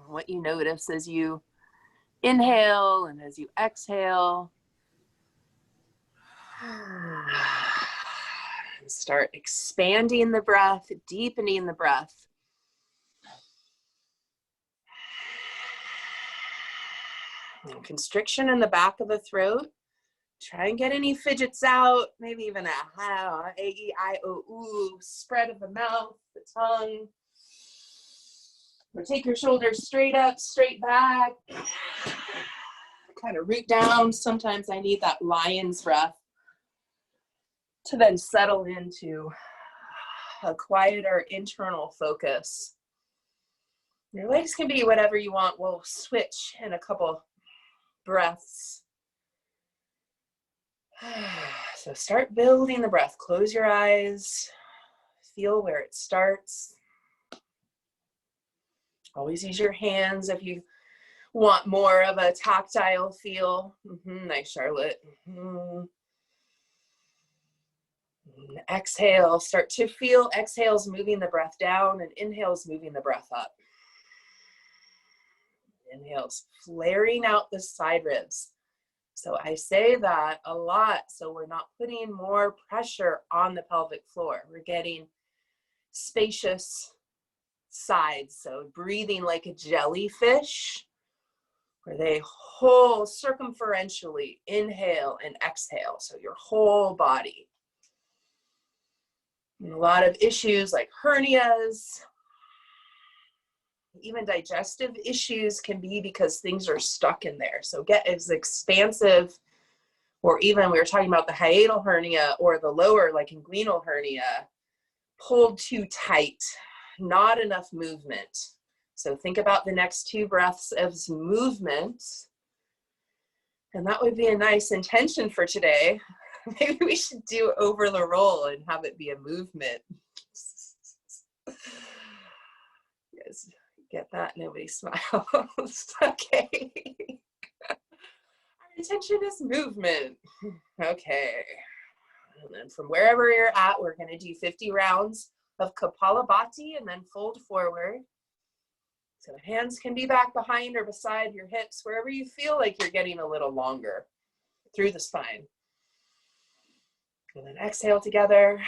what you notice as you inhale and as you exhale. And start expanding the breath, deepening the breath. And constriction in the back of the throat. Try and get any fidgets out, maybe even a A-E-I-O-U, spread of the mouth, the tongue. Or take your shoulders straight up, straight back. Kind of root down. Sometimes I need that lion's breath to then settle into a quieter internal focus. Your legs can be whatever you want. We'll switch in a couple breaths. So start building the breath. Close your eyes. Feel where it starts. Always use your hands if you want more of a tactile feel. Nice, Charlotte. Exhale. Start to feel exhales moving the breath down and inhales moving the breath up. Inhales flaring out the side ribs. So I say that a lot so we're not putting more pressure on the pelvic floor. We're getting spacious sides. So breathing like a jellyfish, where they whole circumferentially inhale and exhale. So your whole body. And a lot of issues like hernias, even digestive issues can be because things are stuck in there. So get as expansive, or even we were talking about the hiatal hernia or the lower, like inguinal hernia, pulled too tight, not enough movement. So think about the next two breaths as movement. And that would be a nice intention for today. Maybe we should do over the roll and have it be a movement. Yes. Get that? Nobody smiles. Okay. Our intention is movement. Okay. And then from wherever you're at, we're going to do 50 rounds of Kapalabhati and then fold forward. So the hands can be back behind or beside your hips, wherever you feel like you're getting a little longer through the spine. And then exhale together.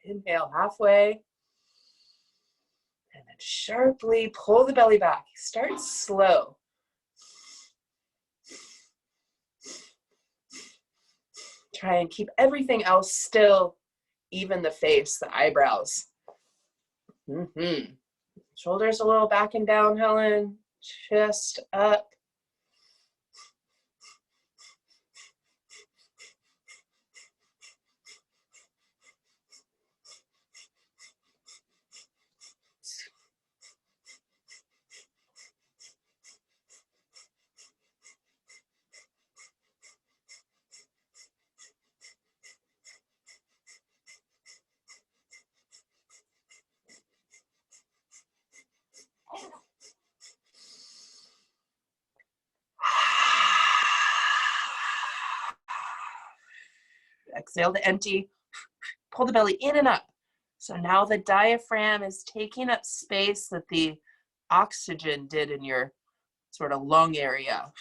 Inhale halfway. And then sharply pull the belly back. Start slow. Try and keep everything else still, even the face, the eyebrows. Shoulders a little back and down, Helen. Chest up. Exhale to empty. Pull the belly in and up. So now the diaphragm is taking up space that the oxygen did in your sort of lung area,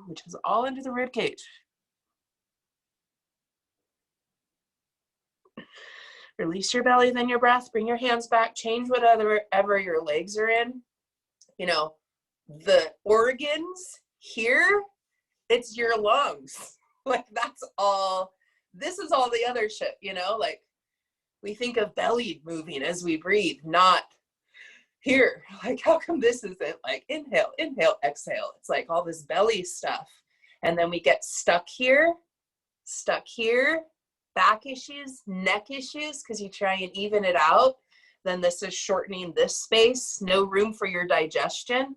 which is all into the rib cage. Release your belly, then your breath. Bring your hands back. Change whatever your legs are in. You know, the organs here, it's your lungs. Like that's all. This is all the other shit, you know, like we think of belly moving as we breathe, not here. Like, how come this isn't like inhale, inhale, exhale? It's like all this belly stuff. And then we get stuck here, back issues, neck issues, because you try and even it out. Then this is shortening this space, no room for your digestion.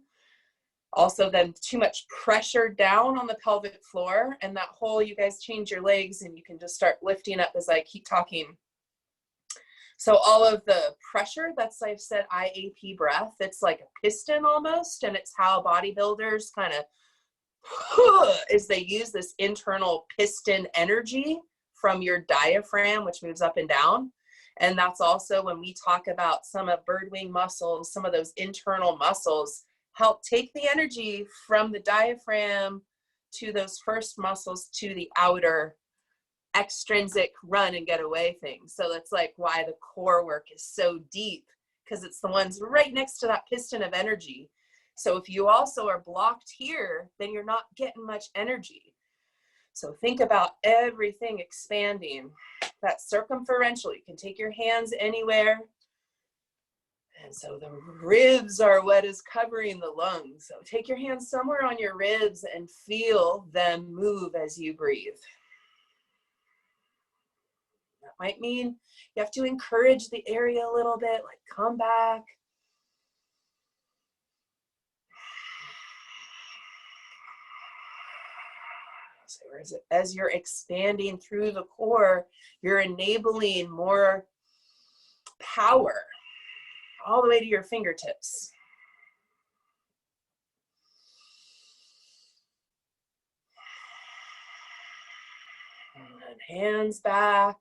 Also then too much pressure down on the pelvic floor, and that whole, you guys change your legs and you can just start lifting up as I keep talking. So all of the pressure, that's, I've said IAP breath, it's like a piston almost, and it's how bodybuilders kind of, is they use this internal piston energy from your diaphragm, which moves up and down. And that's also when we talk about some of bird wing muscles, some of those internal muscles help take the energy from the diaphragm to those first muscles to the outer extrinsic run and get away things. So that's like why the core work is so deep, because it's the ones right next to that piston of energy. So if you also are blocked here, then you're not getting much energy. So think about everything expanding. That circumferential, you can take your hands anywhere. And so the ribs are what is covering the lungs. So take your hands somewhere on your ribs and feel them move as you breathe. That might mean you have to encourage the area a little bit, like come back. So as you're expanding through the core, you're enabling more power all the way to your fingertips. And hands back.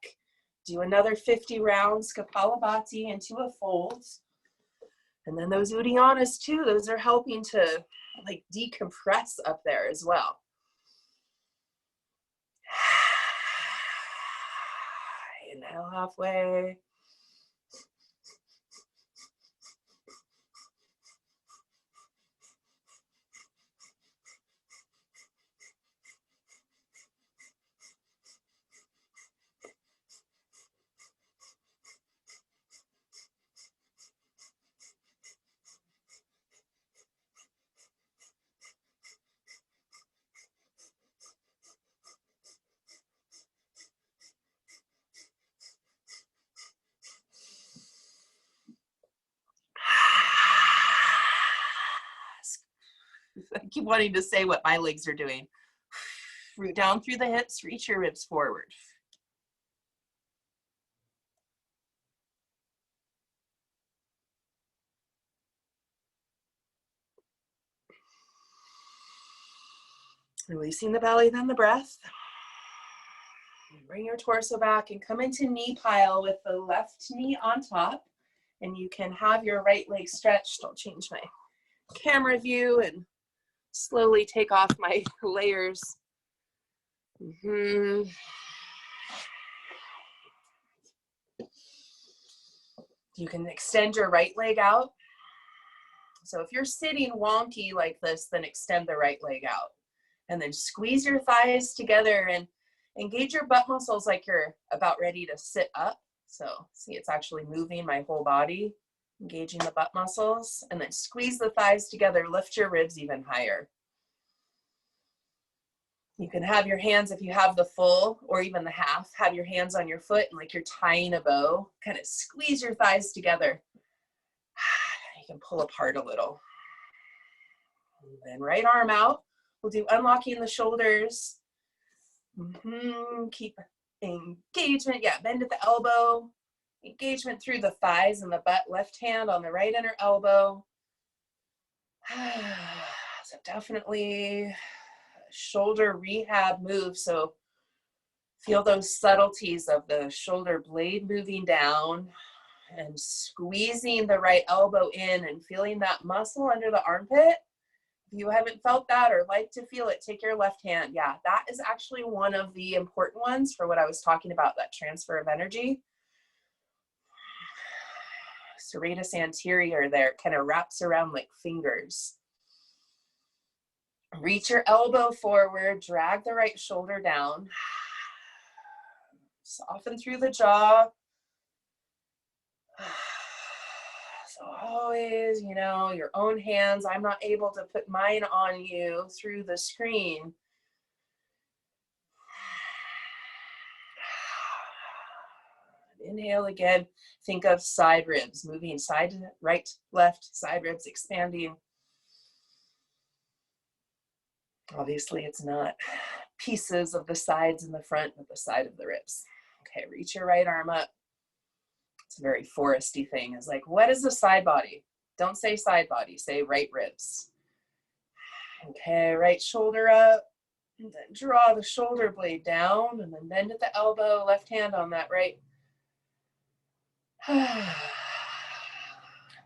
Do another 50 rounds, Kapalabhati, into a fold. And then those Uddiyanas too, those are helping to like decompress up there as well. Inhale halfway. I keep wanting to say what my legs are doing. Root down through the hips, reach your ribs forward. Releasing the belly, then the breath. Bring your torso back and come into knee pile with the left knee on top. And you can have your right leg stretched. I'll change my camera view and slowly take off my layers. You can extend your right leg out. So if you're sitting wonky like this, then extend the right leg out. And then squeeze your thighs together and engage your butt muscles like you're about ready to sit up. So see, it's actually moving my whole body, engaging the butt muscles, and then squeeze the thighs together, lift your ribs even higher. You can have your hands, if you have the full or even the half, have your hands on your foot and like you're tying a bow, kind of squeeze your thighs together. You can pull apart a little. And then right arm out. We'll do unlocking the shoulders. Keep engagement. Yeah, bend at the elbow. Engagement through the thighs and the butt. Left hand on the right inner elbow. So definitely shoulder rehab move. So feel those subtleties of the shoulder blade moving down and squeezing the right elbow in and feeling that muscle under the armpit. If you haven't felt that or like to feel it, take your left hand. Yeah, that is actually one of the important ones for what I was talking about, that transfer of energy. Serratus anterior there kind of wraps around like fingers. Reach your elbow forward, drag the right shoulder down. Soften through the jaw. So always, you know, your own hands. I'm not able to put mine on you through the screen. Inhale again. Think of side ribs, moving side to right, left, side ribs expanding. Obviously, it's not pieces of the sides and the front, but the side of the ribs. Okay, reach your right arm up. It's a very foresty thing. It's like, what is the side body? Don't say side body, say right ribs. Okay, right shoulder up. And then draw the shoulder blade down and then bend at the elbow, left hand on that right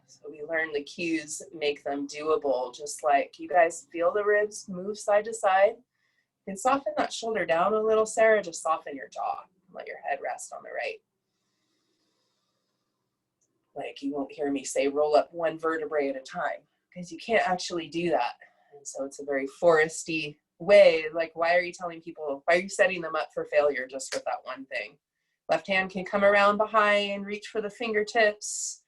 So we learn the cues, make them doable, just like you guys feel the ribs move side to side. You can soften that shoulder down a little, Sarah, just soften your jaw. Let your head rest on the right. Like you won't hear me say roll up one vertebrae at a time, because you can't actually do that. And so it's a very foresty way. Like, why are you telling people, why are you setting them up for failure just with that one thing? Left hand can come around behind, reach for the fingertips.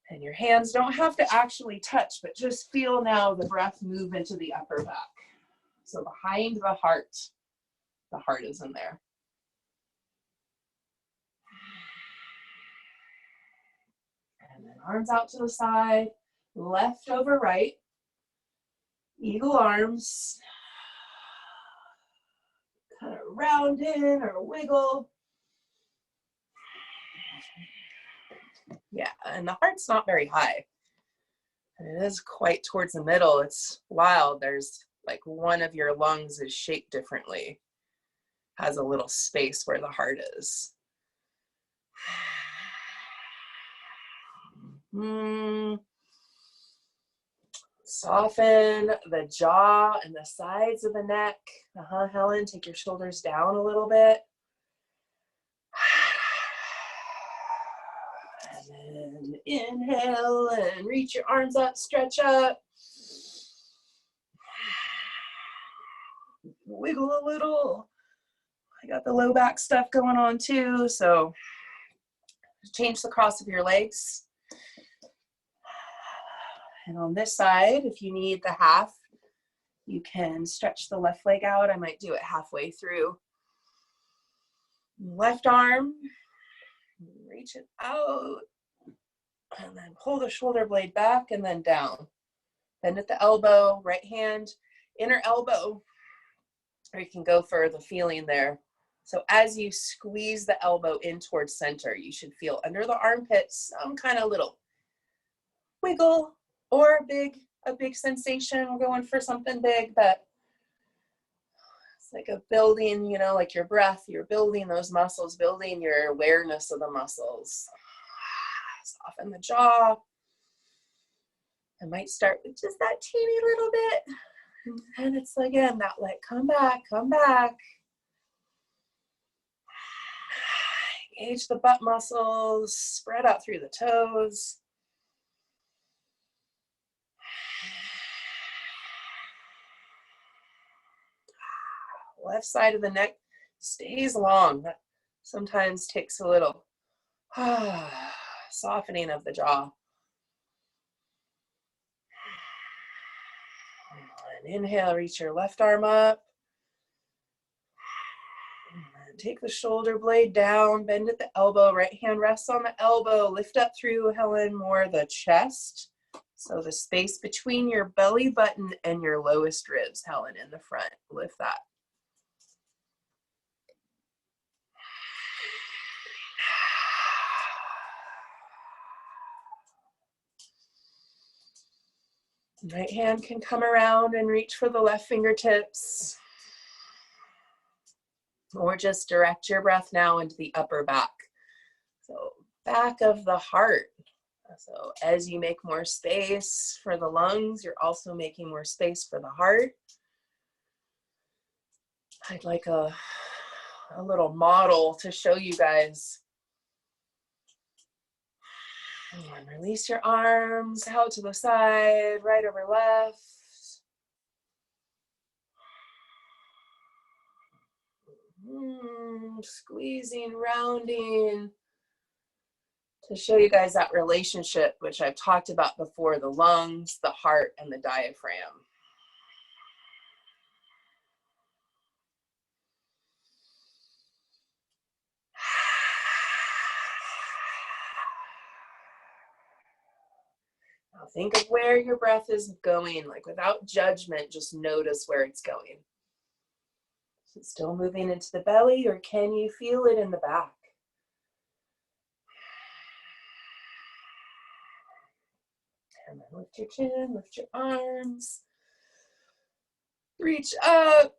And your hands don't have to actually touch, but just feel now the breath move into the upper back. So behind the heart is in there. And then arms out to the side, left over right. Eagle arms. Kind of round in or wiggle. Yeah, and the heart's not very high. It is quite towards the middle. It's wild. There's like one of your lungs is shaped differently. Has a little space where the heart is. Soften the jaw and the sides of the neck. Helen, take your shoulders down a little bit. And then inhale and reach your arms up, stretch up. Wiggle a little. I got the low back stuff going on too, so change the cross of your legs. And on this side, if you need the half, you can stretch the left leg out. I might do it halfway through. Left arm, reach it out, and then pull the shoulder blade back and then down. Bend at the elbow, right hand, inner elbow, or you can go for the feeling there. So as you squeeze the elbow in towards center, you should feel under the armpits some kind of little wiggle or a big sensation. We're going for something big, but it's like a building, you know, like your breath, you're building those muscles, building your awareness of the muscles. Soften the jaw. I might start with just that teeny little bit. And it's again, that like, come back, come back. Engage the butt muscles, spread out through the toes. Left side of the neck stays long. That sometimes takes a little softening of the jaw. And inhale, reach your left arm up. And take the shoulder blade down, bend at the elbow, right hand rests on the elbow, lift up through, Helen, more the chest. So the space between your belly button and your lowest ribs, Helen, in the front. Lift that. Right hand can come around and reach for the left fingertips. Or just direct your breath now into the upper back. So back of the heart. So as you make more space for the lungs, you're also making more space for the heart. I'd like a little model to show you guys. And release your arms out to the side, right over left. Squeezing, rounding. To show you guys that relationship, which I've talked about before, the lungs, the heart, and the diaphragm. Now think of where your breath is going, like without judgment, just notice where it's going. Is it still moving into the belly, or can you feel it in the back? And then lift your chin, lift your arms. Reach up.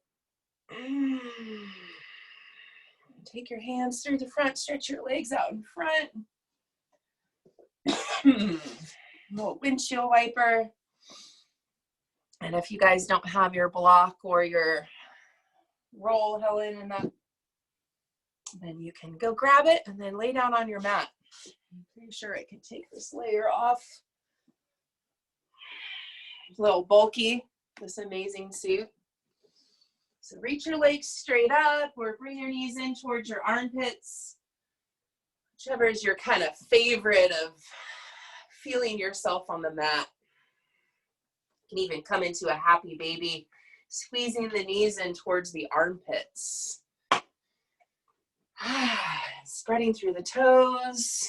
Take your hands through the front, stretch your legs out in front. Little windshield wiper. And if you guys don't have your block or your roll, Helen, and that, then you can go grab it and then lay down on your mat. I'm pretty sure I can take this layer off. A little bulky, this amazing suit. So reach your legs straight up or bring your knees in towards your armpits. Whichever is your kind of favorite of feeling yourself on the mat. You can even come into a happy baby, squeezing the knees in towards the armpits. Spreading through the toes.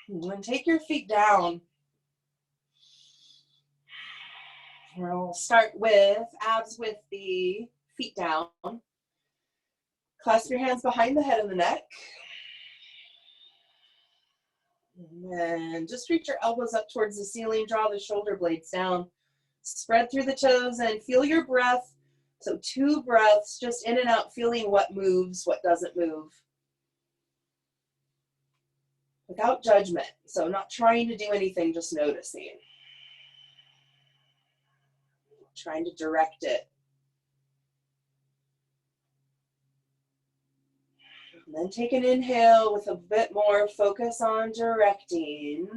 And then take your feet down. We'll start with abs with the feet down. Clasp your hands behind the head and the neck. And then just reach your elbows up towards the ceiling. Draw the shoulder blades down. Spread through the toes and feel your breath. So 2 breaths, just in and out, feeling what moves, what doesn't move. Without judgment. So not trying to do anything, just noticing. Trying to direct it. And then take an inhale with a bit more focus on directing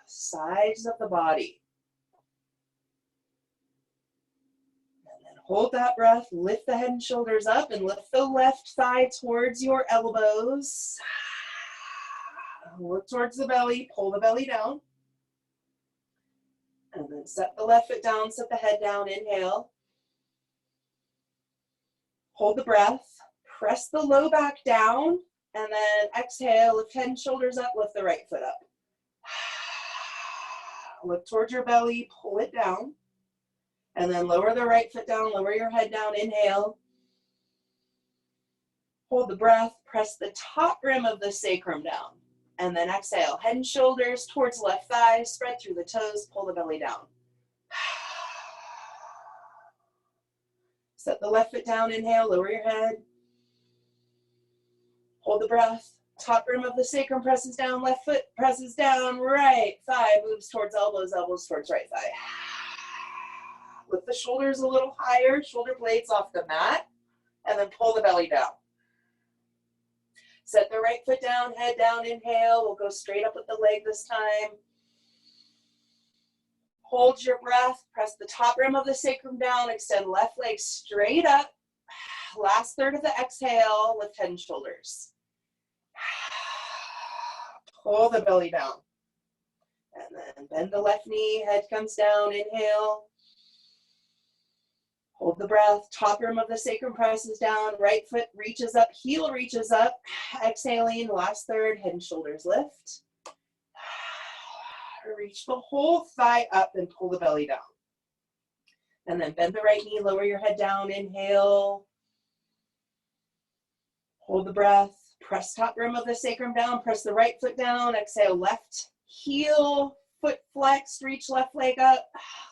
sides of the body. And then hold that breath, lift the head and shoulders up and lift the left thigh towards your elbows. Look towards the belly, pull the belly down. And then set the left foot down, set the head down, inhale. Hold the breath, press the low back down, and then exhale, lift head and shoulders up, lift the right foot up. Look towards your belly, pull it down, and then lower the right foot down, lower your head down, inhale. Hold the breath, press the top rim of the sacrum down. And then exhale, head and shoulders towards left thigh, spread through the toes, pull the belly down. Set the left foot down, inhale, lower your head. Hold the breath, top rim of the sacrum presses down, left foot presses down, right thigh moves towards elbows, elbows towards right thigh. Lift the shoulders a little higher, shoulder blades off the mat, and then pull the belly down. Set the right foot down, head down, inhale. We'll go straight up with the leg this time. Hold your breath, press the top rim of the sacrum down, extend left leg straight up. Last third of the exhale, lift head and shoulders. Pull the belly down. And then bend the left knee, head comes down, inhale. Hold the breath, top rim of the sacrum presses down, right foot reaches up, heel reaches up. Exhaling, last third, head and shoulders lift. Reach the whole thigh up and pull the belly down. And then bend the right knee, lower your head down, inhale. Hold the breath, press top rim of the sacrum down, press the right foot down, exhale, left heel, foot flexed, reach left leg up.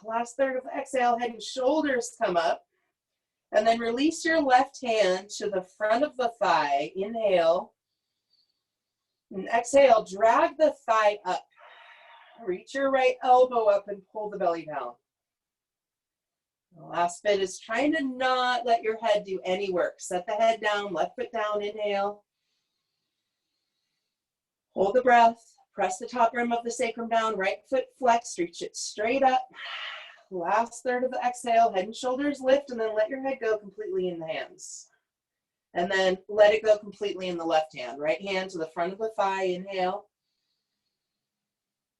Last third of the exhale, head and shoulders come up. And then release your left hand to the front of the thigh. Inhale. And exhale, drag the thigh up. Reach your right elbow up and pull the belly down. The last bit is trying to not let your head do any work. Set the head down, left foot down, inhale. Hold the breath. Press the top rim of the sacrum down, right foot flexed, reach it straight up. Last third of the exhale, head and shoulders lift, and then let your head go completely in the hands. And then let it go completely in the left hand. Right hand to the front of the thigh, inhale.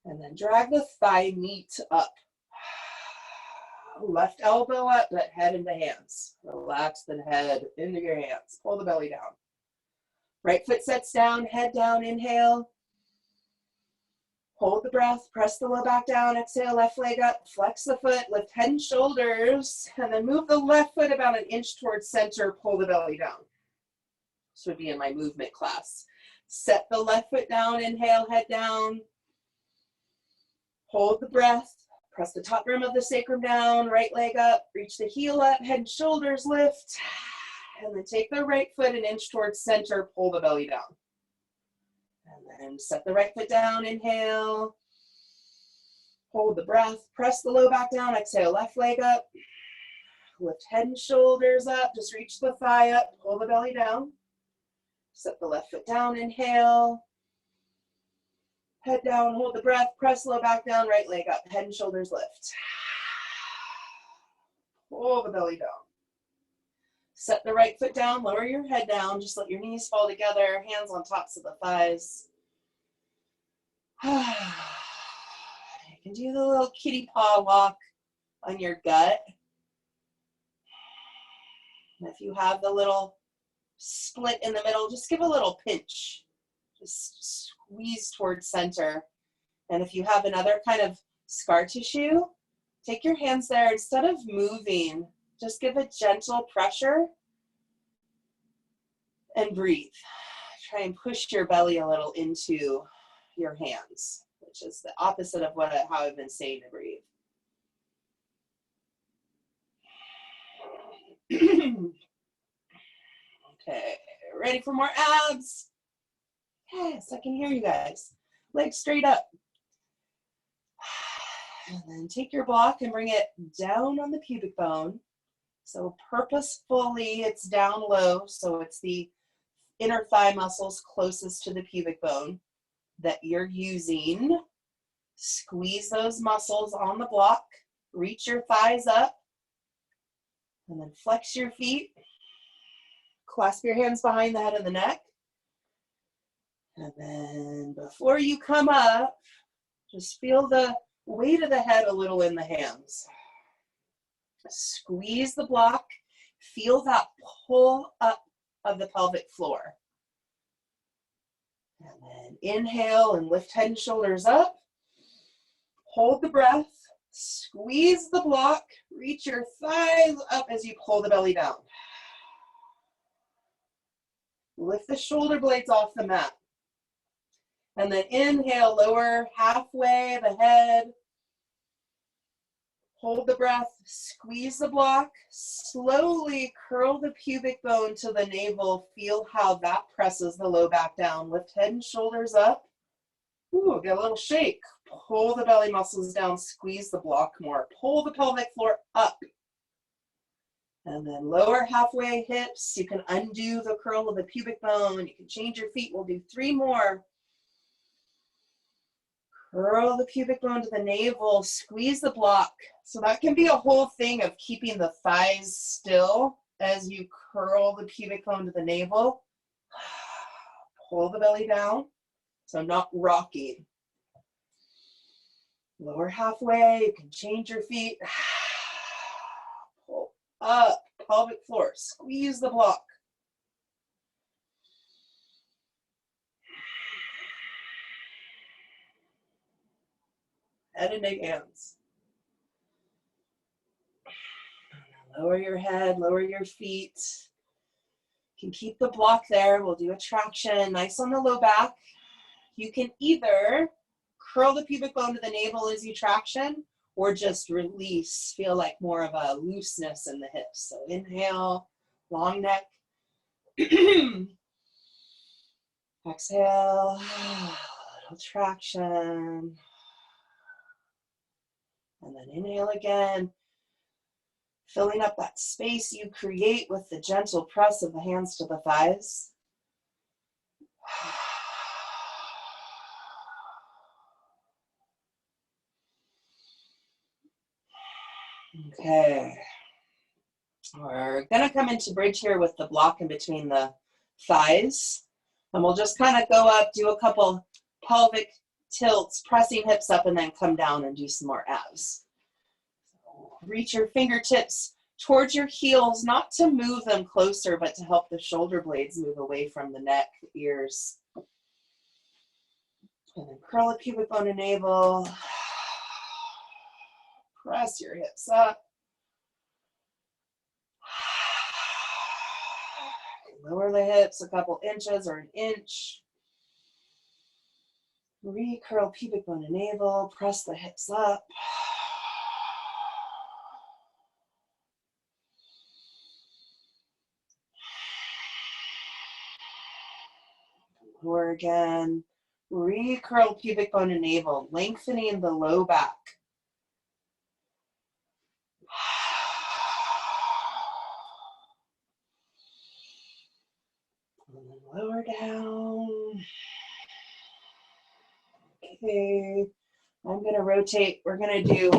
And then drag the thigh meat up. Left elbow up, but head into hands. Relax the head into your hands. Pull the belly down. Right foot sets down, head down, inhale. Hold the breath, press the low back down, exhale, left leg up, flex the foot, lift head and shoulders, and then move the left foot about an inch towards center, pull the belly down. This would be in my movement class. Set the left foot down, inhale, head down. Hold the breath, press the top rim of the sacrum down, right leg up, reach the heel up, head and shoulders lift. And then take the right foot an inch towards center, pull the belly down. And then set the right foot down, inhale. Hold the breath, press the low back down, exhale, left leg up. Lift head and shoulders up, just reach the thigh up, pull the belly down. Set the left foot down, inhale. Head down, hold the breath, press low back down, right leg up, head and shoulders lift. Pull the belly down. Set the right foot down, lower your head down, just let your knees fall together, hands on tops of the thighs. You can do the little kitty paw walk on your gut. And if you have the little split in the middle, just give a little pinch. Just squeeze towards center. And if you have another kind of scar tissue, take your hands there. Instead of moving, just give a gentle pressure and breathe. Try and push your belly a little into your hands, which is the opposite of how I've been saying to breathe. Okay, ready for more abs? Yes, I can hear you guys. Legs straight up. And then take your block and bring it down on the pubic bone. So purposefully, it's down low, so it's the inner thigh muscles closest to the pubic bone that you're using. Squeeze those muscles on the block. Reach your thighs up. And then flex your feet. Clasp your hands behind the head and the neck. And then before you come up, just feel the weight of the head a little in the hands. Squeeze the block. Feel that pull up of the pelvic floor. And then inhale and lift head and shoulders up. Hold the breath. Squeeze the block. Reach your thighs up as you pull the belly down. Lift the shoulder blades off the mat. And then inhale, lower halfway the head. Hold the breath, squeeze the block, slowly curl the pubic bone to the navel. Feel how that presses the low back down. Lift head and shoulders up. Ooh, get a little shake. Pull the belly muscles down, squeeze the block more. Pull the pelvic floor up. And then lower halfway hips. You can undo the curl of the pubic bone. You can change your feet. We'll do 3 more. Curl the pubic bone to the navel, squeeze the block. So that can be a whole thing of keeping the thighs still as you curl the pubic bone to the navel. Pull the belly down, so not rocking. Lower halfway, you can change your feet. Pull up, pelvic floor, squeeze the block. Head and neck hands. Lower your head, lower your feet. You can keep the block there. We'll do a traction, nice on the low back. You can either curl the pubic bone to the navel as you traction, or just release, feel like more of a looseness in the hips. So inhale, long neck. Exhale, little traction. And then inhale again, filling up that space you create with the gentle press of the hands to the thighs. Okay. We're gonna come into bridge here with the block in between the thighs. And we'll just kind of go up, do a couple pelvic tilts, pressing hips up, and then come down and do some more abs. So reach your fingertips towards your heels, not to move them closer, but to help the shoulder blades move away from the neck, ears. And then curl the pubic bone and navel. Press your hips up. Lower the hips a couple inches or an inch. Recurl pubic bone and navel. Press the hips up. Lower again. Recurl pubic bone and navel, lengthening the low back. And then lower down. Okay. I'm going to rotate. We're going to do,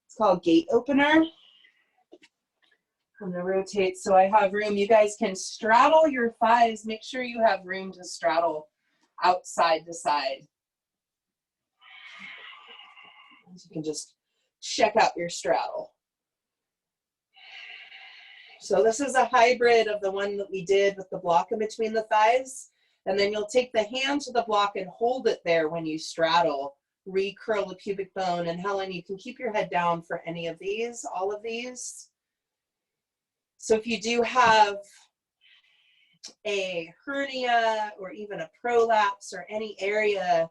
it's called gate opener. I'm going to rotate so I have room. You guys can straddle your thighs. Make sure you have room to straddle outside to side. You can just check out your straddle. So this is a hybrid of the one that we did with the block in between the thighs. And then you'll take the hand to the block and hold it there when you straddle. Recurl the pubic bone. And Helen, you can keep your head down for any of these, all of these. So if you do have a hernia or even a prolapse or any area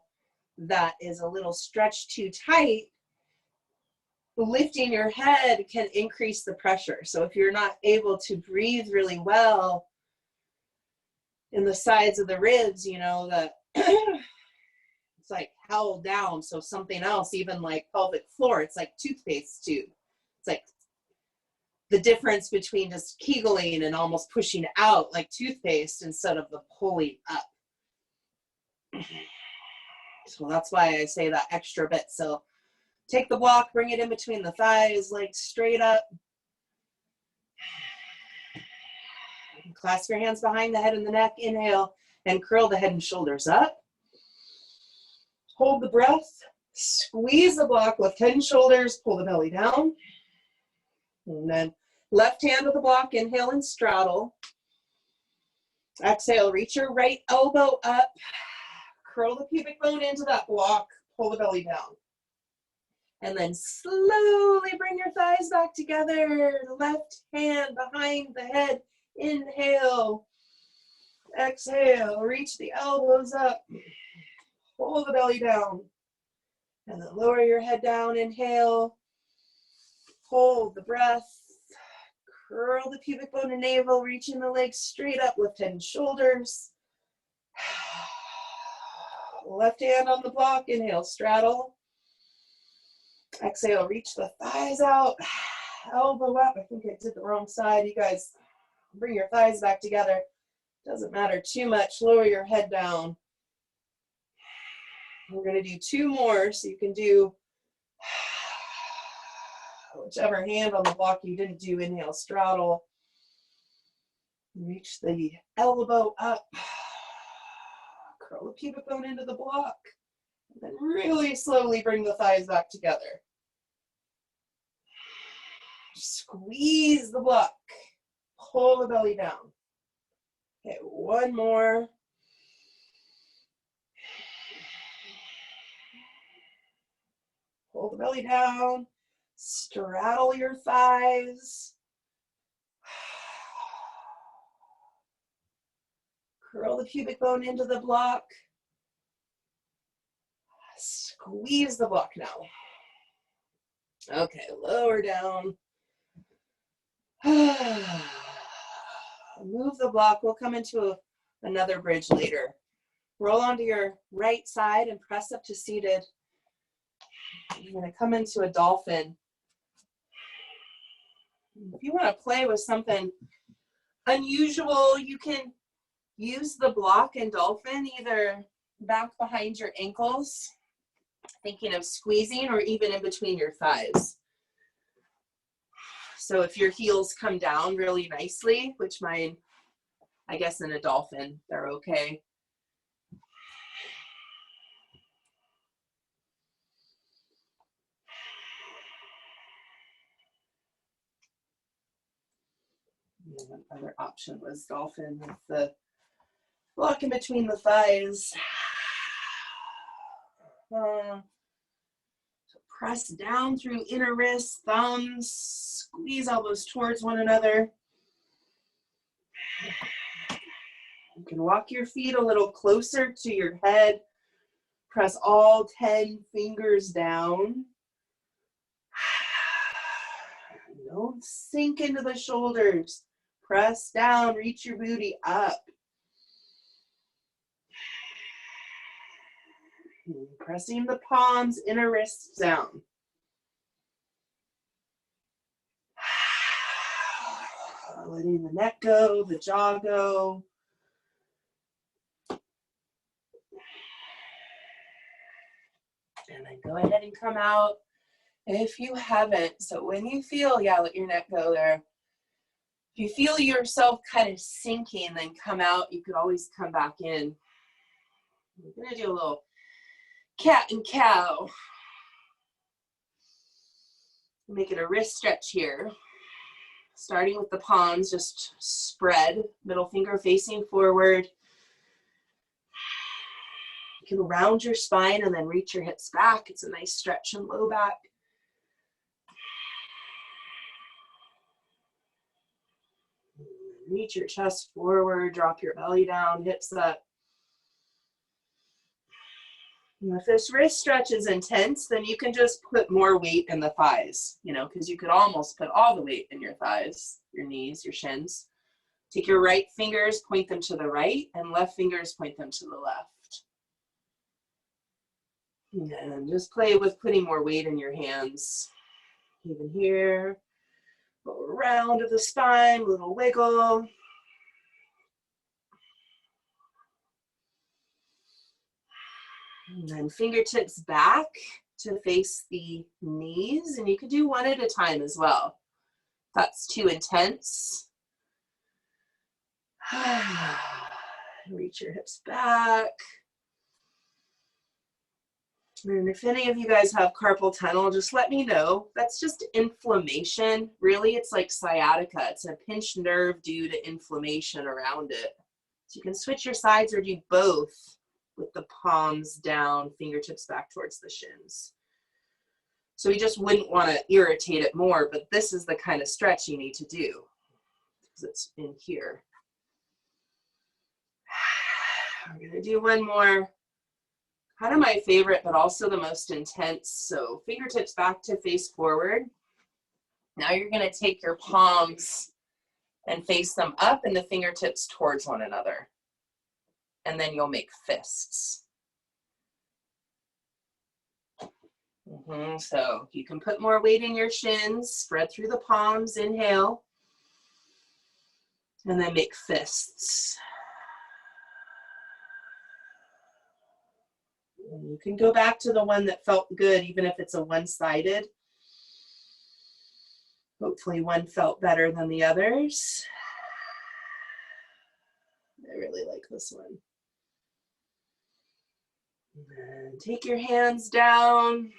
that is a little stretched too tight, lifting your head can increase the pressure. So if you're not able to breathe really well in the sides of the ribs, you know, that it's like held down. So something else, even like pelvic floor, it's like toothpaste tube. It's like the difference between just kegeling and almost pushing out like toothpaste instead of the pulling up. So that's why I say that extra bit. So take the block, bring it in between the thighs, legs straight up. Clasp your hands behind the head and the neck. Inhale and curl the head and shoulders up. Hold the breath. Squeeze the block, lift head and shoulders, pull the belly down. And then left hand with the block, inhale and straddle. Exhale, reach your right elbow up. Curl the pubic bone into that block, pull the belly down. And then slowly bring your thighs back together. Left hand behind the head. Inhale. Exhale. Reach the elbows up. Pull the belly down. And then lower your head down. Inhale. Hold the breath. Curl the pubic bone and navel. Reaching the legs straight up. Lift head and shoulders. Left hand on the block. Inhale. Straddle. Exhale, reach the thighs out, elbow up. I think I did the wrong side. You guys bring your thighs back together. Doesn't matter too much. Lower your head down. We're going to do two more, so you can do whichever hand on the block you didn't do. Inhale, straddle. Reach the elbow up. Curl the pubic bone into the block. And then really slowly bring the thighs back together. Squeeze the block. Pull the belly down. Okay, one more. Pull the belly down. Straddle your thighs. Curl the pubic bone into the block. Squeeze the block now. Okay, lower down. Move the block. We'll come into another bridge later. Roll onto your right side and press up to seated. You're going to come into a dolphin. If you want to play with something unusual, you can use the block in dolphin either back behind your ankles, thinking of squeezing, or even in between your thighs. So if your heels come down really nicely, which mine, I guess in a dolphin, they're okay. And another option was dolphin with the block in between the thighs. So press down through inner wrists, thumbs, squeeze elbows towards one another. You can walk your feet a little closer to your head. Press all 10 fingers down. Don't sink into the shoulders. Press down, reach your booty up. Pressing the palms, inner wrists down. Letting the neck go, the jaw go. And then go ahead and come out if you haven't. So when you feel, yeah, let your neck go there. If you feel yourself kind of sinking, then come out. You could always come back in. We're going to do a little cat and cow. Make it a wrist stretch here. Starting with the palms, just spread, middle finger facing forward. You can round your spine and then reach your hips back. It's a nice stretch in low back. Reach your chest forward, drop your belly down, hips up. And if this wrist stretch is intense, then you can just put more weight in the thighs, you know, because you could almost put all the weight in your thighs, your knees, your shins. Take your right fingers, point them to the right, and left fingers, point them to the left. And just play with putting more weight in your hands. Even here, little round of the spine, little wiggle. And then fingertips back to face the knees, and you could do one at a time as well. If that's too intense. Reach your hips back. And if any of you guys have carpal tunnel, just let me know. That's just inflammation. Really, it's like sciatica. It's a pinched nerve due to inflammation around it. So you can switch your sides or do both with the palms down, fingertips back towards the shins. So you just wouldn't want to irritate it more, but this is the kind of stretch you need to do because it's in here. We're going to do one more. Kind of my favorite, but also the most intense. So fingertips back to face forward. Now you're going to take your palms and face them up and the fingertips towards one another. And then you'll make fists. So you can put more weight in your shins, spread through the palms, inhale, and then make fists. And you can go back to the one that felt good, even if it's a one-sided. Hopefully one felt better than the others. I really like this one. And take your hands down,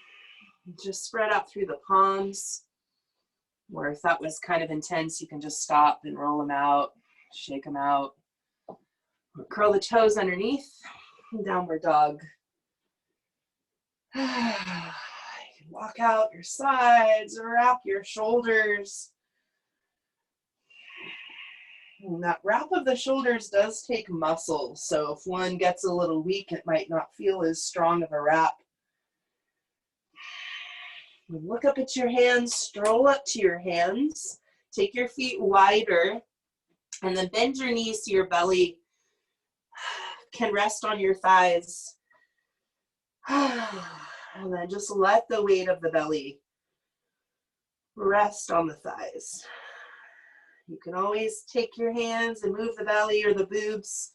just spread out through the palms. Or if that was kind of intense, you can just stop and roll them out, shake them out. Curl the toes underneath, downward dog. You can walk out your sides, wrap your shoulders. And that wrap of the shoulders does take muscle, so if one gets a little weak, it might not feel as strong of a wrap. Look up at your hands, stroll up to your hands, take your feet wider, and then bend your knees so your belly can rest on your thighs. And then just let the weight of the belly rest on the thighs. You can always take your hands and move the belly or the boobs,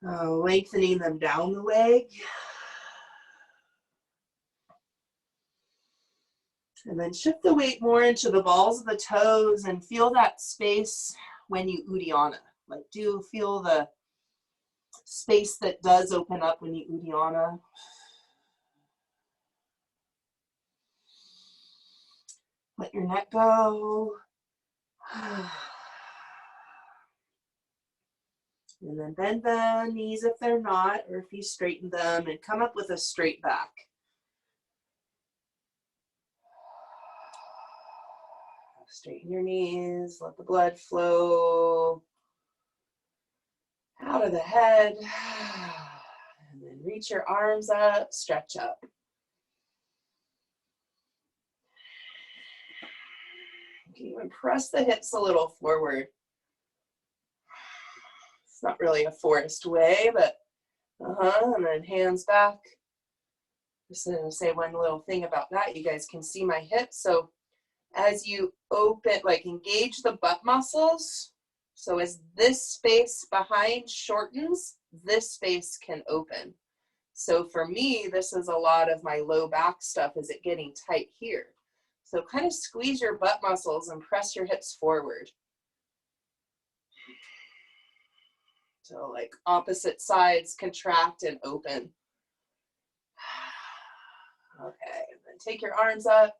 lengthening them down the leg. And then shift the weight more into the balls of the toes and feel that space when you Uddiyana. Like, do feel the space that does open up when you Uddiyana. Let your neck go. And then bend the knees if they're not, or if you straighten them, and come up with a straight back. Straighten your knees, let the blood flow out of the head. And then reach your arms up, stretch up. You can even press the hips a little forward. It's not really a forced way, but And then hands back. Just going to say one little thing about that. You guys can see my hips. So as you open, like engage the butt muscles. So as this space behind shortens, this space can open. So for me, this is a lot of my low back stuff. Is it getting tight here? So kind of squeeze your butt muscles and press your hips forward. So like opposite sides contract and open. Okay, and then take your arms up.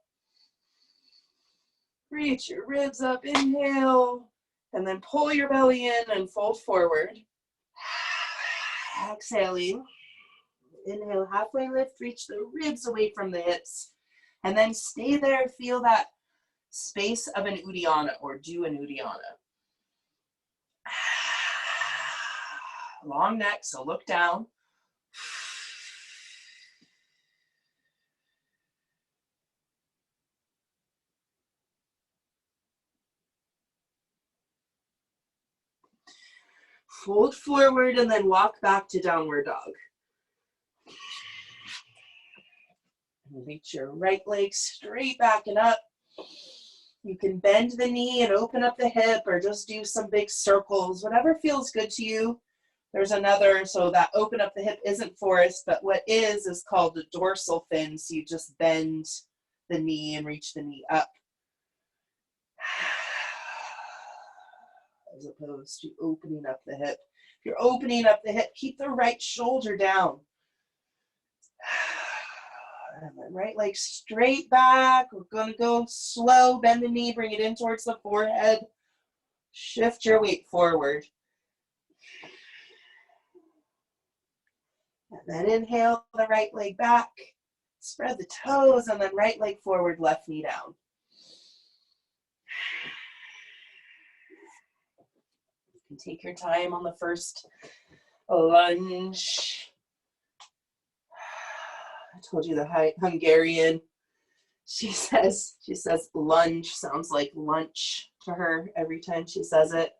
Reach your ribs up, inhale, and then pull your belly in and fold forward. Exhaling. Inhale, halfway lift, reach the ribs away from the hips. And then stay there, feel that space of an Uddiyana or do an Uddiyana. Long neck, so look down. Fold forward and then walk back to downward dog. Reach your right leg straight back and up. You can bend the knee and open up the hip or just do some big circles, whatever feels good to you. There's another, so that open up the hip isn't forest, but what is called the dorsal fin. So you just bend the knee and reach the knee up. As opposed to opening up the hip. If you're opening up the hip, keep the right shoulder down. And then right leg straight back. We're going to go slow. Bend the knee, bring it in towards the forehead. Shift your weight forward. And then inhale the right leg back. Spread the toes and then right leg forward, left knee down. You can take your time on the first lunge. I told you the Hungarian, she says lunge sounds like lunch to her every time she says it.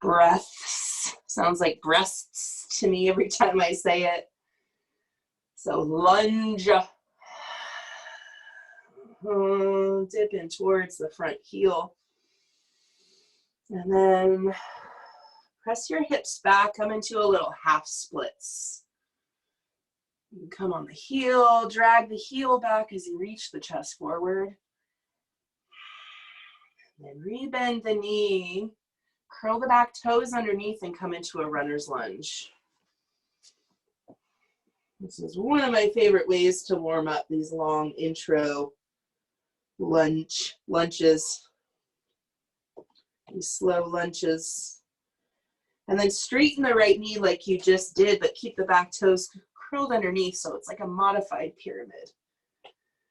Breaths sounds like breasts to me every time I say it. So lunge. Dip in towards the front heel. And then press your hips back, come into a little half splits. You can come on the heel, drag the heel back as you reach the chest forward. And then rebend the knee, curl the back toes underneath and come into a runner's lunge. This is one of my favorite ways to warm up these long intro lunges, these slow lunges. And then straighten the right knee like you just did, but keep the back toes curled underneath so it's like a modified pyramid.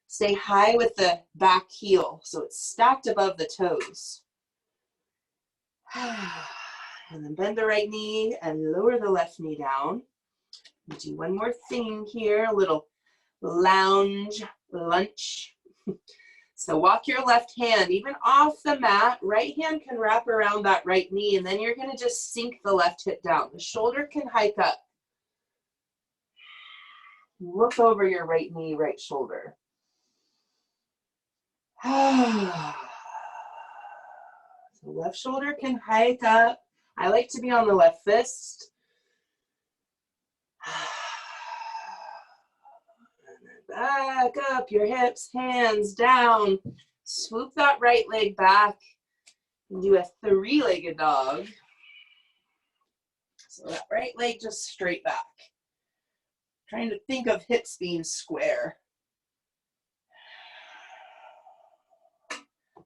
Stay high with the back heel so it's stacked above the toes. And then bend the right knee and lower the left knee down. We'll do one more thing here, a little lunge. So walk your left hand even off the mat. Right hand can wrap around that right knee, and then you're going to just sink the left hip down. The shoulder can hike up. Look over your right knee, right shoulder. The left shoulder can hike up. I like to be on the left fist. Back up your hips, hands down. Swoop that right leg back and do a three-legged dog. So that right leg just straight back. Trying to think of hips being square.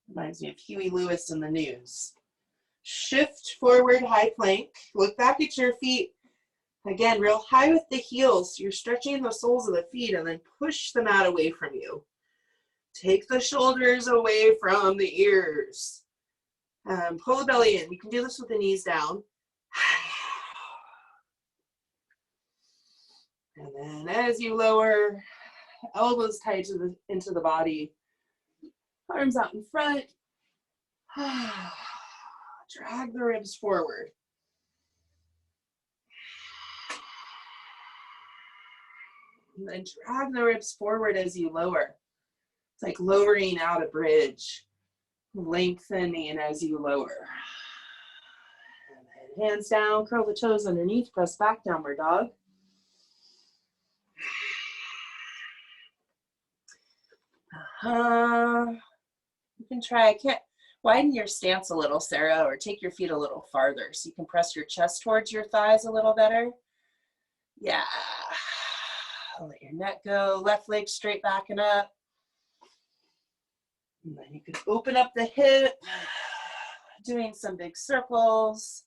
Reminds me of Huey Lewis in the news. Shift forward, high plank. Look back at your feet. Again, real high with the heels. You're stretching the soles of the feet and then push the mat away from you. Take the shoulders away from the ears. Pull the belly in. You can do this with the knees down. And then as you lower, elbows tight into the body. Arms out in front. Drag the ribs forward. And then drag the ribs forward as you lower. It's like lowering out a bridge, lengthening as you lower. And then hands down, curl the toes underneath, press back, downward dog. You can try, widen your stance a little, Sarah, or take your feet a little farther so you can press your chest towards your thighs a little better. Yeah. Let your neck go, left leg straight back and up. And then you can open up the hip, doing some big circles.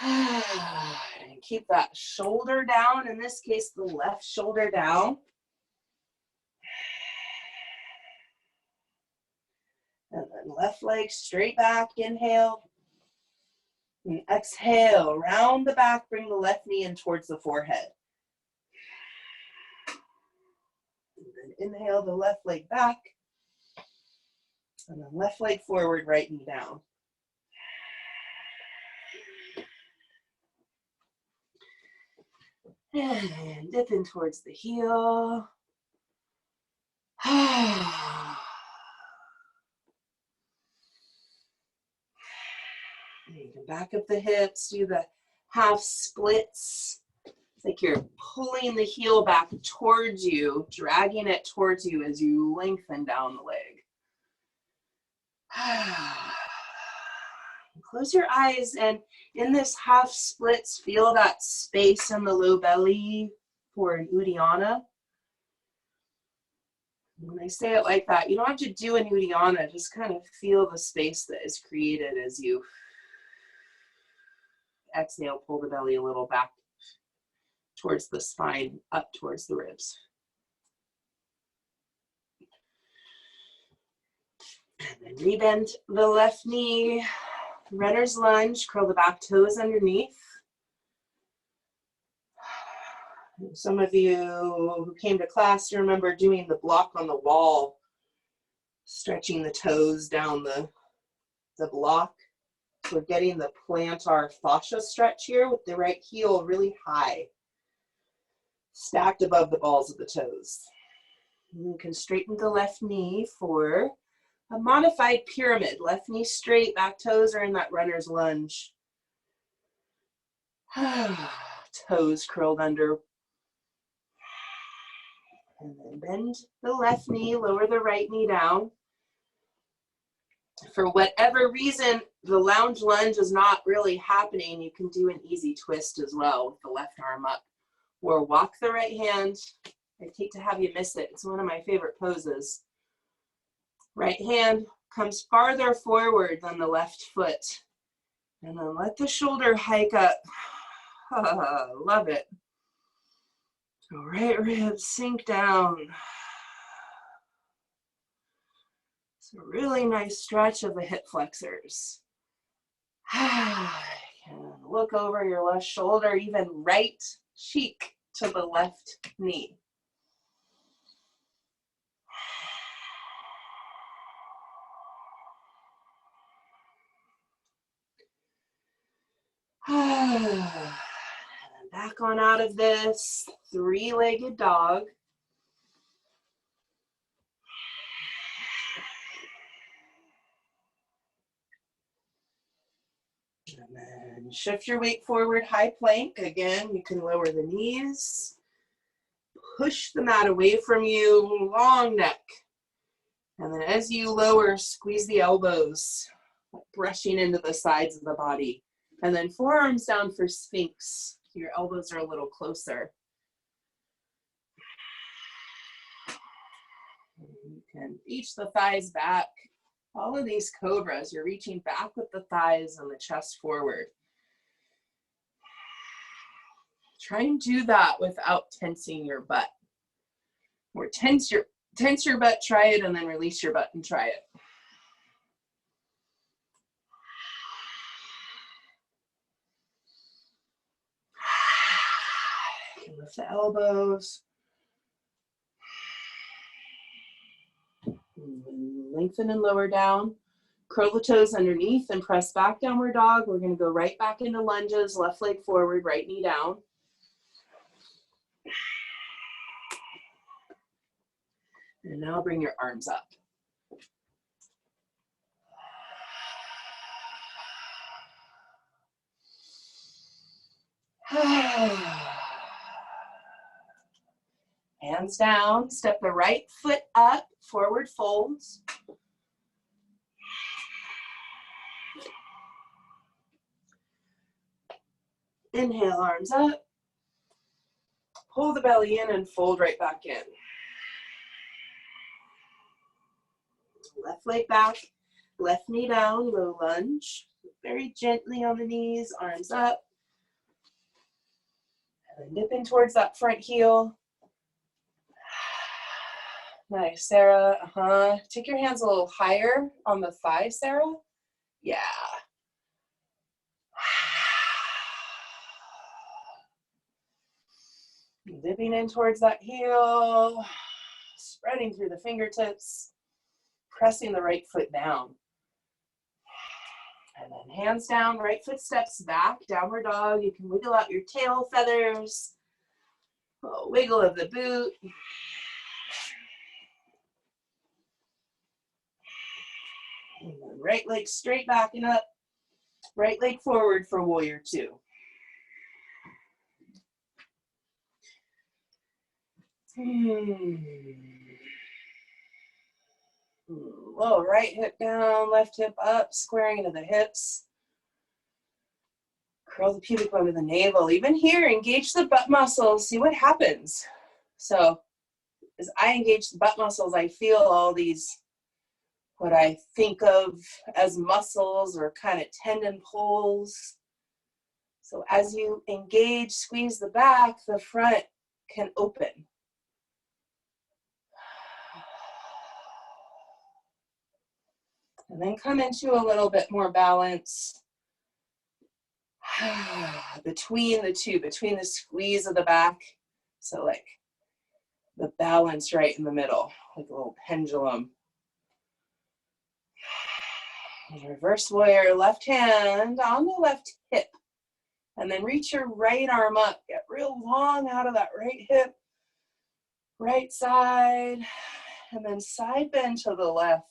And keep that shoulder down, in this case, the left shoulder down. And then left leg straight back, inhale. And exhale, round the back, bring the left knee in towards the forehead. And then inhale the left leg back. And then left leg forward, right knee down. And dip in towards the heel. You can back up the hips, do the half splits. It's like you're pulling the heel back towards you, dragging it towards you as you lengthen down the leg. Close your eyes, and in this half splits, feel that space in the low belly for an Uddiyana. When I say it like that, you don't have to do an Uddiyana, just kind of feel the space that is created as you exhale, pull the belly a little back towards the spine, up towards the ribs. And then rebend the left knee, runner's lunge, curl the back toes underneath. Some of you who came to class, you remember doing the block on the wall, stretching the toes down the block. We're getting the plantar fascia stretch here with the right heel really high, stacked above the balls of the toes. You can straighten the left knee for a modified pyramid. Left knee straight, back toes are in that runner's lunge. Toes curled under. And then bend the left knee, lower the right knee down. For whatever reason, the lounge lunge is not really happening, you can do an easy twist as well with the left arm up. Or walk the right hand. I'd hate to have you miss it. It's one of my favorite poses. Right hand comes farther forward than the left foot. And then let the shoulder hike up. Love it. Right ribs sink down. It's a really nice stretch of the hip flexors. And look over your left shoulder, even right cheek to the left knee. And back on out of this three-legged dog. And then shift your weight forward, high plank. Again, you can lower the knees. Push the mat away from you, long neck. And then as you lower, squeeze the elbows, brushing into the sides of the body. And then forearms down for Sphinx. Your elbows are a little closer. You can reach the thighs back. All of these cobras, you're reaching back with the thighs and the chest forward. Try and do that without tensing your butt. Or tense your butt, try it, and then release your butt and try it. You can lift the elbows. Lengthen and lower down. Curl the toes underneath and press back, downward dog. We're going to go right back into lunges, left leg forward, right knee down. And now bring your arms up. Hands down, step the right foot up, forward folds. Inhale, arms up. Pull the belly in and fold right back in. Left leg back, left knee down, low lunge. Very gently on the knees, arms up. And then dipping towards that front heel. Nice, Sarah. Take your hands a little higher on the thigh, Sarah. Yeah. Dipping in towards that heel, spreading through the fingertips, pressing the right foot down. And then hands down, right foot steps back, downward dog. You can wiggle out your tail feathers. A wiggle of the boot. And then right leg straight back and up. Right leg forward for warrior two. Low right hip down, left hip up, squaring into the hips. Curl the pubic bone to the navel. Even here, engage the butt muscles. See what happens. So as I engage the butt muscles, I feel all these, what I think of as muscles or kind of tendon pulls. So as you engage, squeeze the back, the front can open. And then come into a little bit more balance between the two, between the squeeze of the back. So like the balance right in the middle, like a little pendulum. Reverse warrior, left hand on the left hip. And then reach your right arm up. Get real long out of that right hip. Right side. And then side bend to the left.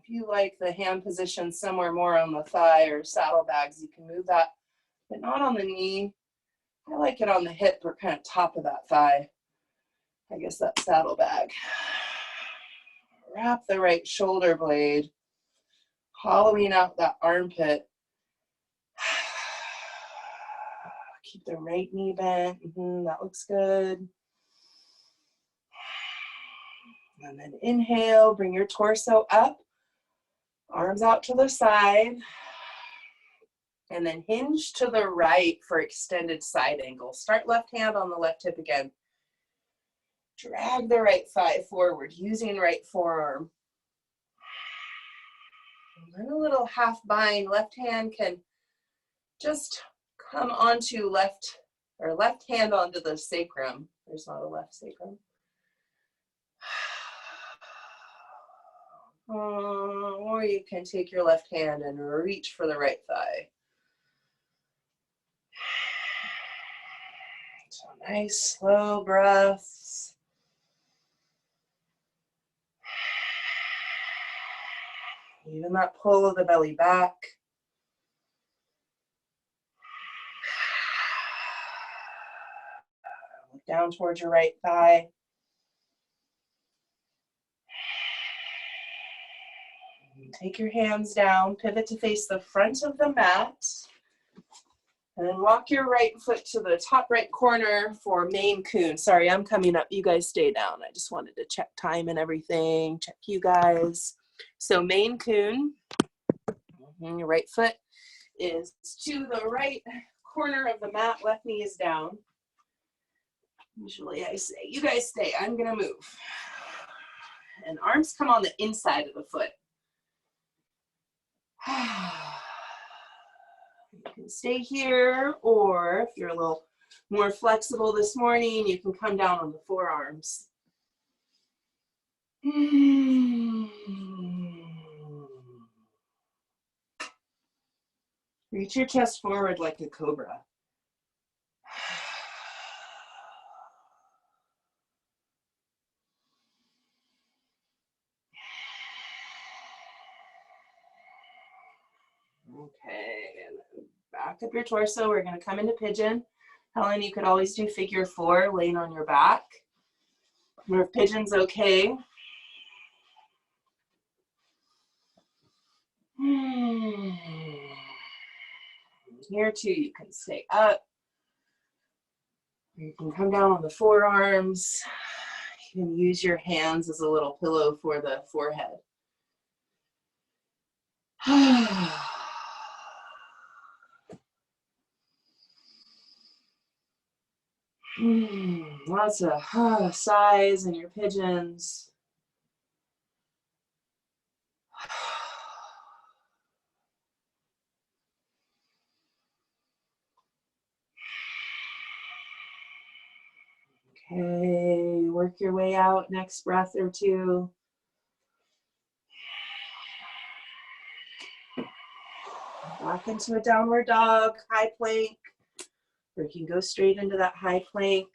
If you like the hand position somewhere more on the thigh or saddlebags, you can move that, but not on the knee. I like it on the hip or kind of top of that thigh. I guess that saddlebag. Wrap the right shoulder blade, hollowing out that armpit. Keep the right knee bent. That looks good. And then inhale, bring your torso up. Arms out to the side, and then hinge to the right for extended side angle. Start left hand on the left hip again. Drag the right thigh forward, using right forearm. And then a little half bind. Left hand can just come onto left hand onto the sacrum. There's not a left sacrum. Or you can take your left hand and reach for the right thigh. So nice slow breaths. Even that pull of the belly back. Look down towards your right thigh. Take your hands down, pivot to face the front of the mat, and then walk your right foot to the top right corner for Maine Coon. Sorry, I'm coming up. You guys stay down. I just wanted to check time and everything, check you guys. So Maine Coon, your right foot is to the right corner of the mat, left knee is down. Usually I say, you guys stay, I'm gonna move. And arms come on the inside of the foot. You can stay here, or if you're a little more flexible this morning, you can come down on the forearms. Reach your chest forward like a cobra. Okay, and back up your torso. We're going to come into pigeon. Helen, you could always do figure 4, laying on your back. Or if pigeon's okay. Here too, you can stay up. You can come down on the forearms. You can use your hands as a little pillow for the forehead. Lots of sighs in your pigeons. Okay, work your way out, next breath or two. Back into a downward dog, high plank, or you can go straight into that high plank.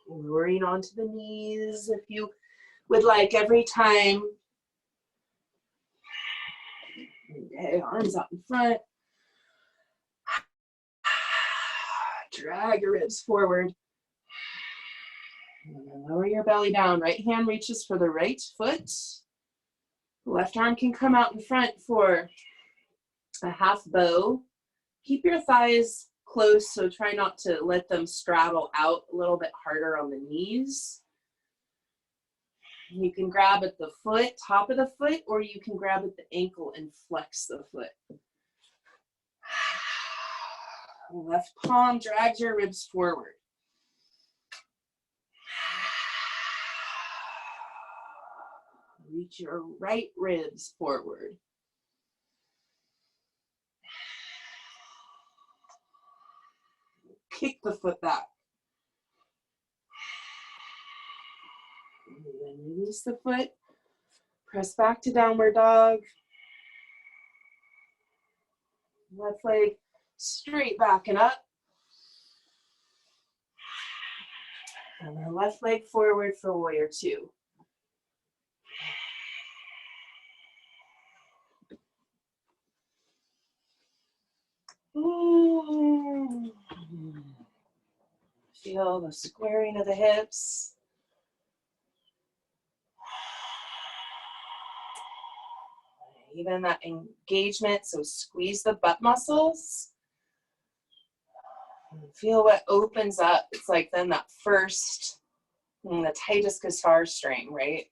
Lowering onto the knees if you would like every time. Okay, arms out in front. Drag your ribs forward. And then lower your belly down. Right hand reaches for the right foot. Left arm can come out in front for a half bow. Keep your thighs close, so try not to let them straddle out, a little bit harder on the knees. You can grab at the foot, top of the foot, or you can grab at the ankle and flex the foot. Left palm drags your ribs forward. Reach your right ribs forward. Kick the foot back. And then release the foot. Press back to downward dog. Left leg straight back and up. And then left leg forward for warrior 2. Feel the squaring of the hips. Even that engagement, so squeeze the butt muscles. Feel what opens up. It's like then that first, the tightest guitar string, right?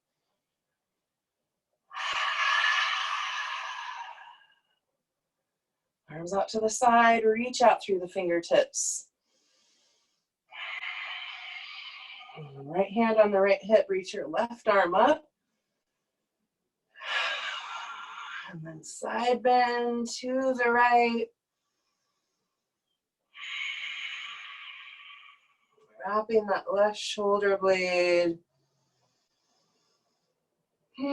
Arms out to the side, reach out through the fingertips. Right hand on the right hip, reach your left arm up. And then side bend to the right. Wrapping that left shoulder blade. You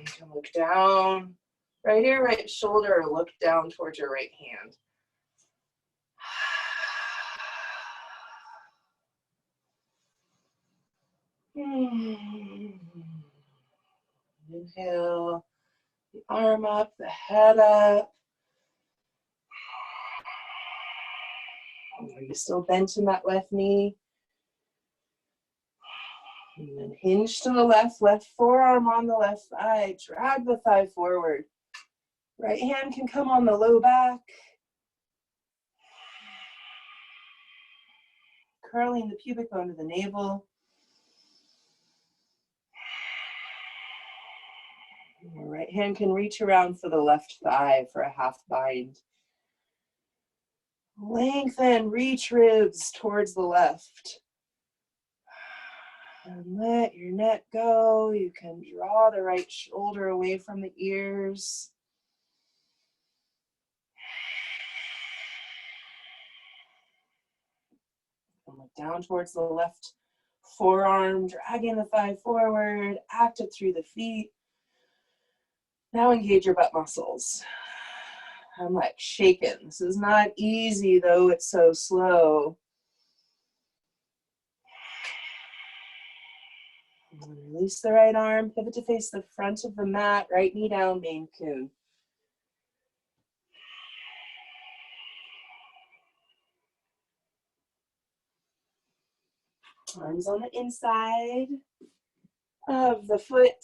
can look down. Right here, right shoulder, or look down towards your right hand. Inhale, the arm up, the head up. Are you still bent in that left knee? And then hinge to the left, left forearm on the left thigh. Drag the thigh forward. Right hand can come on the low back. Curling the pubic bone to the navel. Your right hand can reach around for the left thigh for a half bind. Lengthen, reach ribs towards the left. And let your neck go. You can draw the right shoulder away from the ears. And look down towards the left forearm, dragging the thigh forward, active through the feet. Now engage your butt muscles. I'm like shaking. This is not easy though, it's so slow. Release the right arm, pivot to face the front of the mat, right knee down, Main Coon. Arms on the inside of the foot.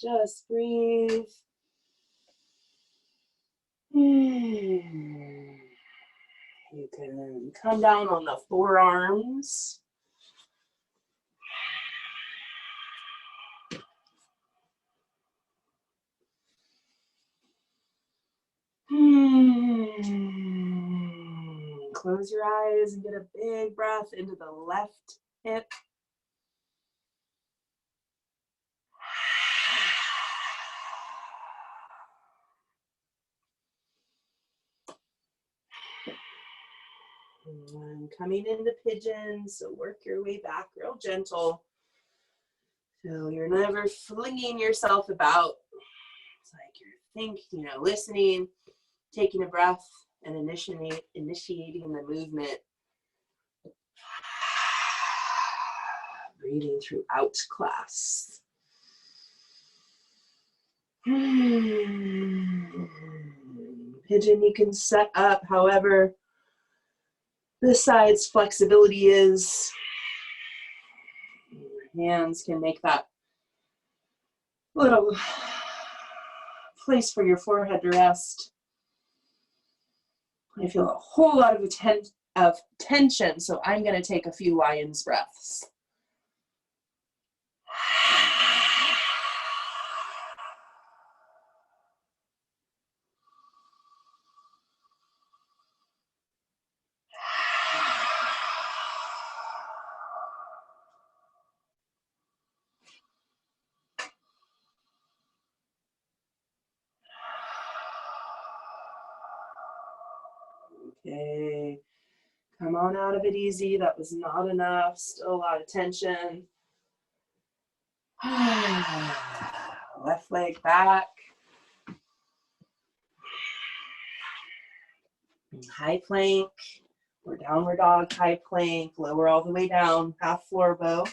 Just breathe. You can come down on the forearms. Close your eyes and get a big breath into the left hip. And coming into pigeon, so work your way back real gentle. So you're never flinging yourself about. It's like you're listening, taking a breath, and initiating the movement. Breathing throughout class. Pigeon, you can set up however this side's flexibility is. Your hands can make that little place for your forehead to rest. I feel a whole lot of tension, so I'm going to take a few lion's breaths. Okay, come on out of it easy. That was not enough. Still a lot of tension. Left leg back. High plank or downward dog, high plank. Lower all the way down, half floor bow.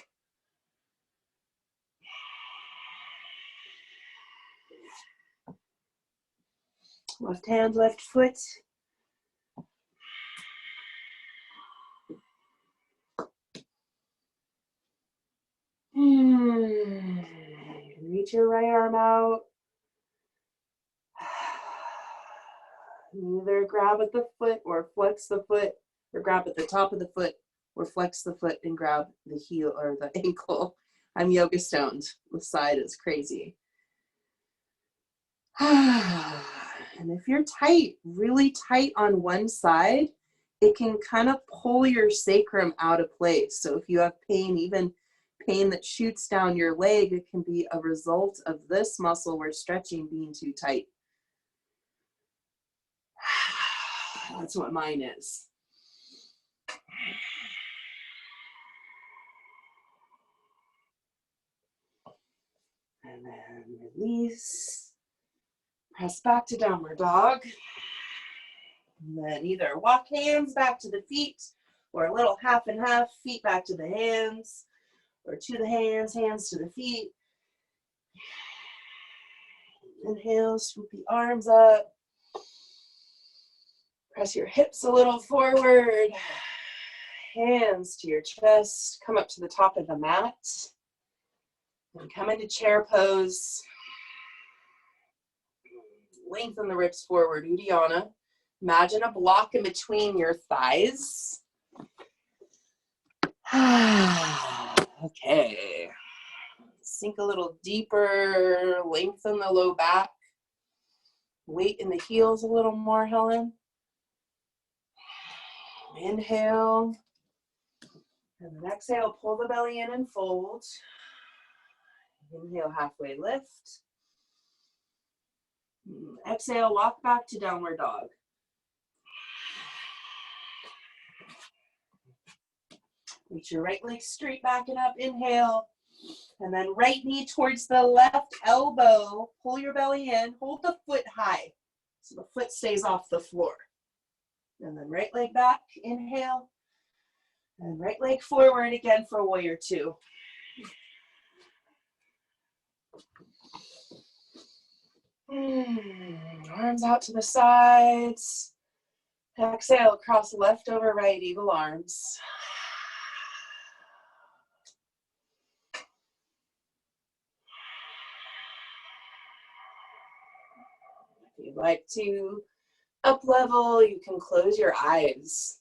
Left hand, left foot. Reach your right arm out. Either grab at the foot or flex the foot, or grab at the top of the foot or flex the foot and grab the heel or the ankle. I'm yoga stoned. The side is crazy. And if you're tight, really tight on one side, it can kind of pull your sacrum out of place. So if you have pain, even pain that shoots down your leg, it can be a result of this muscle we're stretching being too tight. That's what mine is. And then release. Press back to downward dog. And then either walk hands back to the feet or a little half and half, feet back to the hands or to the hands, hands to the feet. Inhale, swoop the arms up. Press your hips a little forward. Hands to your chest. Come up to the top of the mat. And come into chair pose. Lengthen the ribs forward, Uddiyana. Imagine a block in between your thighs. Okay. Sink a little deeper. Lengthen the low back. Weight in the heels a little more, Helen. Inhale. And then exhale, pull the belly in and fold. Inhale, halfway lift. Exhale, walk back to downward dog. Reach your right leg straight back and up. Inhale. And then right knee towards the left elbow. Pull your belly in. Hold the foot high so the foot stays off the floor. And then right leg back. Inhale. And right leg forward again for warrior two. Arms out to the sides. Exhale, cross left over right, eagle arms. If you'd like to up level, you can close your eyes.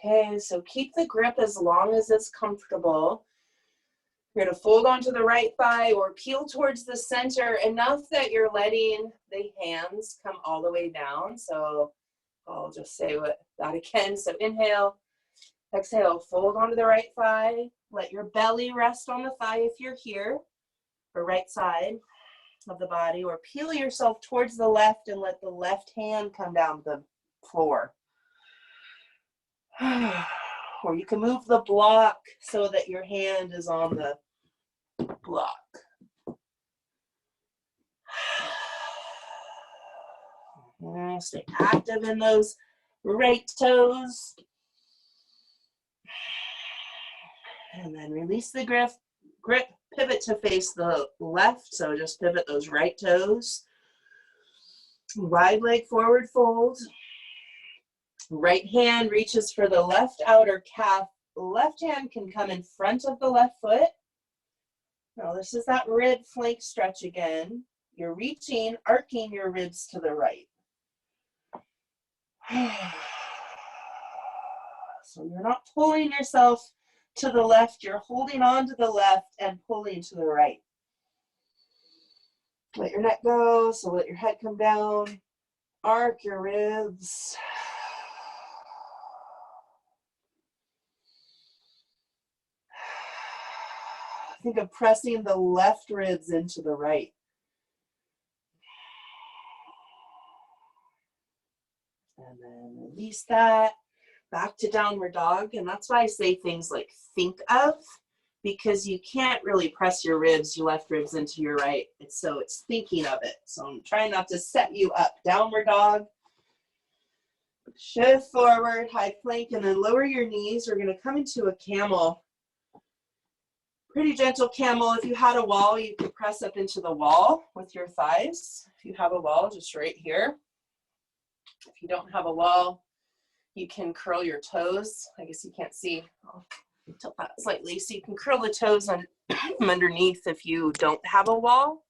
Okay, so keep the grip as long as it's comfortable. You're going to fold onto the right thigh or peel towards the center enough that you're letting the hands come all the way down. So I'll just say that again. So inhale, exhale, fold onto the right thigh. Let your belly rest on the thigh if you're here, or right side of the body, or peel yourself towards the left and let the left hand come down the floor. Or you can move the block so that your hand is on the block. Stay active in those right toes. And then release the grip, pivot to face the left. So just pivot those right toes. Wide leg forward fold. Right hand reaches for the left outer calf. Left hand can come in front of the left foot. Now this is that rib flank stretch again. You're reaching, arcing your ribs to the right. So you're not pulling yourself to the left, you're holding on to the left and pulling to the right. Let your neck go, so let your head come down. Arc your ribs. Think of pressing the left ribs into the right. And then release that. Back to downward dog. And that's why I say things like think of, because you can't really press your ribs, your left ribs into your right. It's thinking of it. So I'm trying not to set you up. Downward dog. Shift forward, high plank, and then lower your knees. We're going to come into a camel. Pretty gentle camel. If you had a wall, you could press up into the wall with your thighs. If you have a wall, just right here. If you don't have a wall, you can curl your toes. I guess you can't see. I'll tilt that slightly. So you can curl the toes on underneath if you don't have a wall.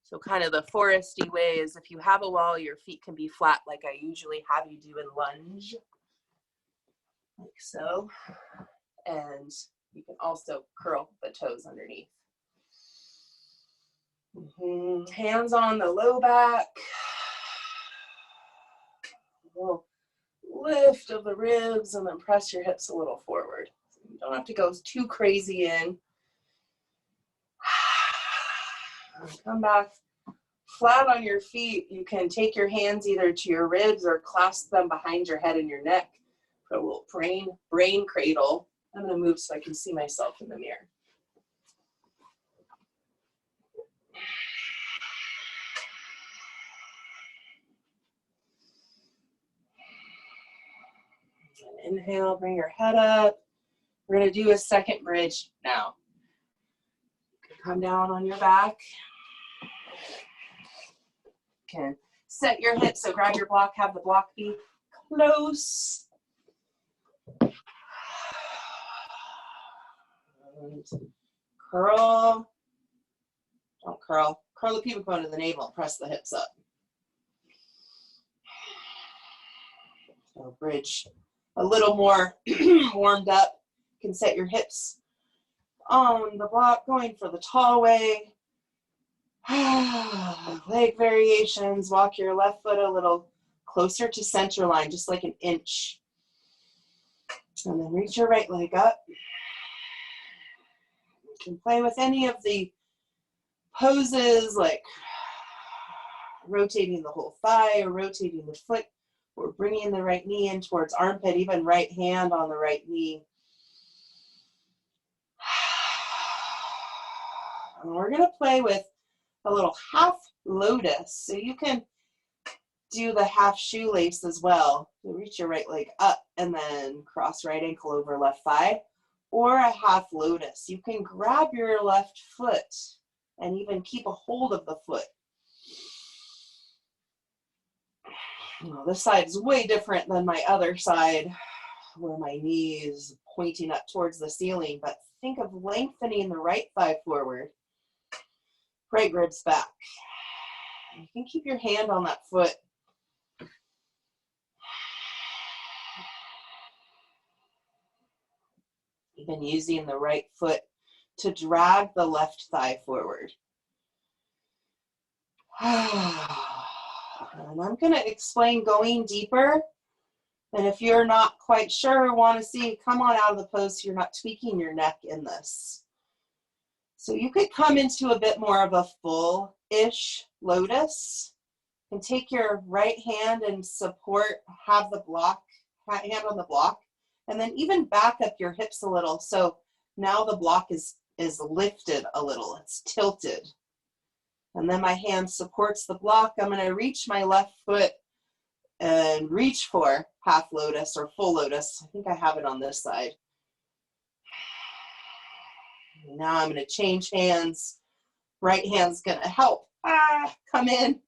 So kind of the foresty way is if you have a wall, your feet can be flat like I usually have you do in lunge. Like so. And you can also curl the toes underneath. Hands on the low back. A little lift of the ribs and then press your hips a little forward. So you don't have to go too crazy in. Come back flat on your feet. You can take your hands either to your ribs or clasp them behind your head and your neck for a little brain cradle. I'm going to move so I can see myself in the mirror. And inhale, bring your head up. We're going to do a second bridge now. You can come down on your back. You can set your hips, so grab your block, have the block be close. And curl. Don't curl. Curl the pubic bone to the navel and press the hips up. So bridge a little more warmed up. You can set your hips on the block, going for the tall way. Leg variations. Walk your left foot a little closer to center line, just like an inch. And then reach your right leg up. You can play with any of the poses like rotating the whole thigh or rotating the foot, or bringing the right knee in towards armpit, even right hand on the right knee. And we're going to play with a little half lotus. So you can do the half shoelace as well. So reach your right leg up and then cross right ankle over left thigh, or a half lotus. You can grab your left foot and even keep a hold of the foot. Well, this side is way different than my other side where my knee is pointing up towards the ceiling, but think of lengthening the right thigh forward, right ribs back. You can keep your hand on that foot. Even using the right foot to drag the left thigh forward. And I'm going to explain going deeper. And if you're not quite sure or want to see, come on out of the pose so you're not tweaking your neck in this. So you could come into a bit more of a full-ish lotus and take your right hand and support, have the block, hand on the block, and then even back up your hips a little. So now the block is lifted a little, it's tilted. And then my hand supports the block. I'm going to reach my left foot and reach for half lotus or full lotus. I think I have it on this side. Now I'm going to change hands. Right hand's going to help come in.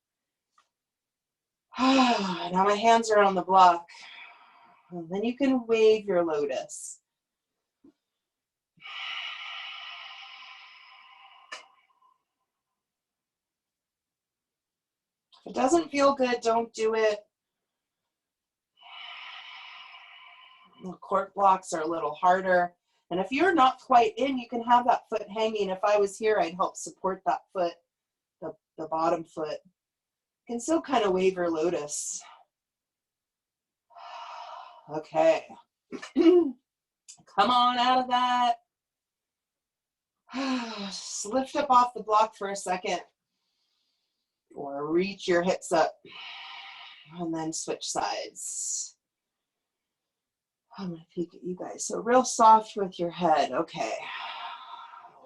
Now my hands are on the block. And then you can wave your lotus. If it doesn't feel good, don't do it. The cork blocks are a little harder. And if you're not quite in, you can have that foot hanging. If I was here, I'd help support that foot, the bottom foot. You can still kind of wave your lotus. Okay. Come on out of that. Just lift up off the block for a second. Or reach your hips up. And then switch sides. I'm going to peek at you guys. So real soft with your head. Okay.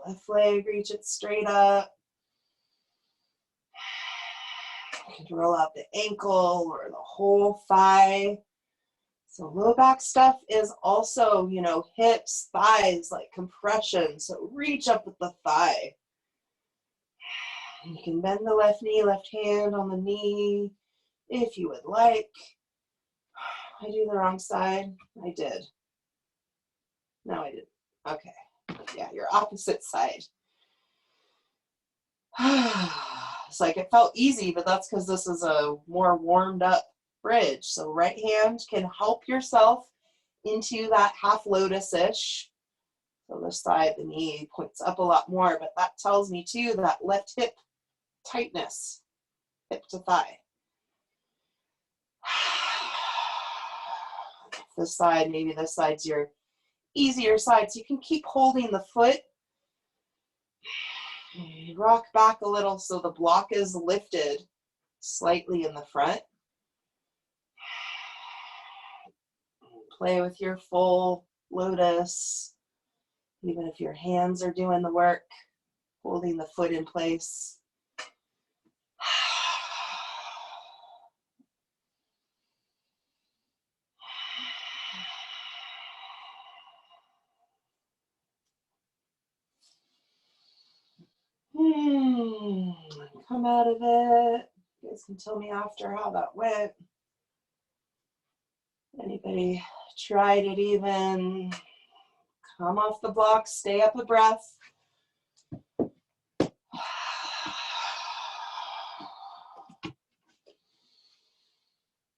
Left leg, reach it straight up. You can roll out the ankle or the whole thigh. So low back stuff is also, you know, hips, thighs, like compression. So reach up with the thigh. And you can bend the left knee, left hand on the knee if you would like. I do the wrong side. I did. No, I didn't. Okay. Yeah, your opposite side. It's like it felt easy, but that's because this is a more warmed up bridge. So right hand can help yourself into that half lotus-ish. So this side, the knee points up a lot more, but that tells me too that left hip tightness, hip to thigh. This side, maybe this side's your easier side. So you can keep holding the foot. Rock back a little so the block is lifted slightly in the front. Play with your full lotus, even if your hands are doing the work, holding the foot in place. Come out of it. You guys can tell me after how that went. Anybody tried it even? Come off the block, stay up a breath. And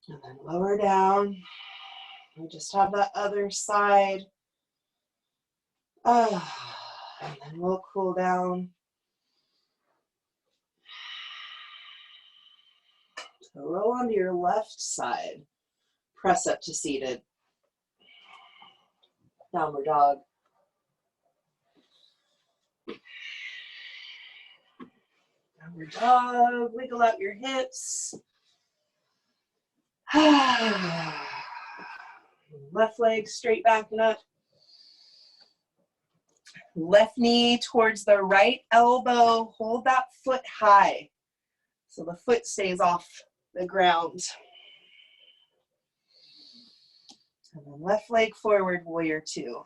then lower down. We just have that other side. And then we'll cool down. So roll onto your left side. Press up to seated. Downward dog. Downward dog, wiggle out your hips. Left leg straight back and up. Left knee towards the right elbow. Hold that foot high so the foot stays off the ground. And then left leg forward, warrior two.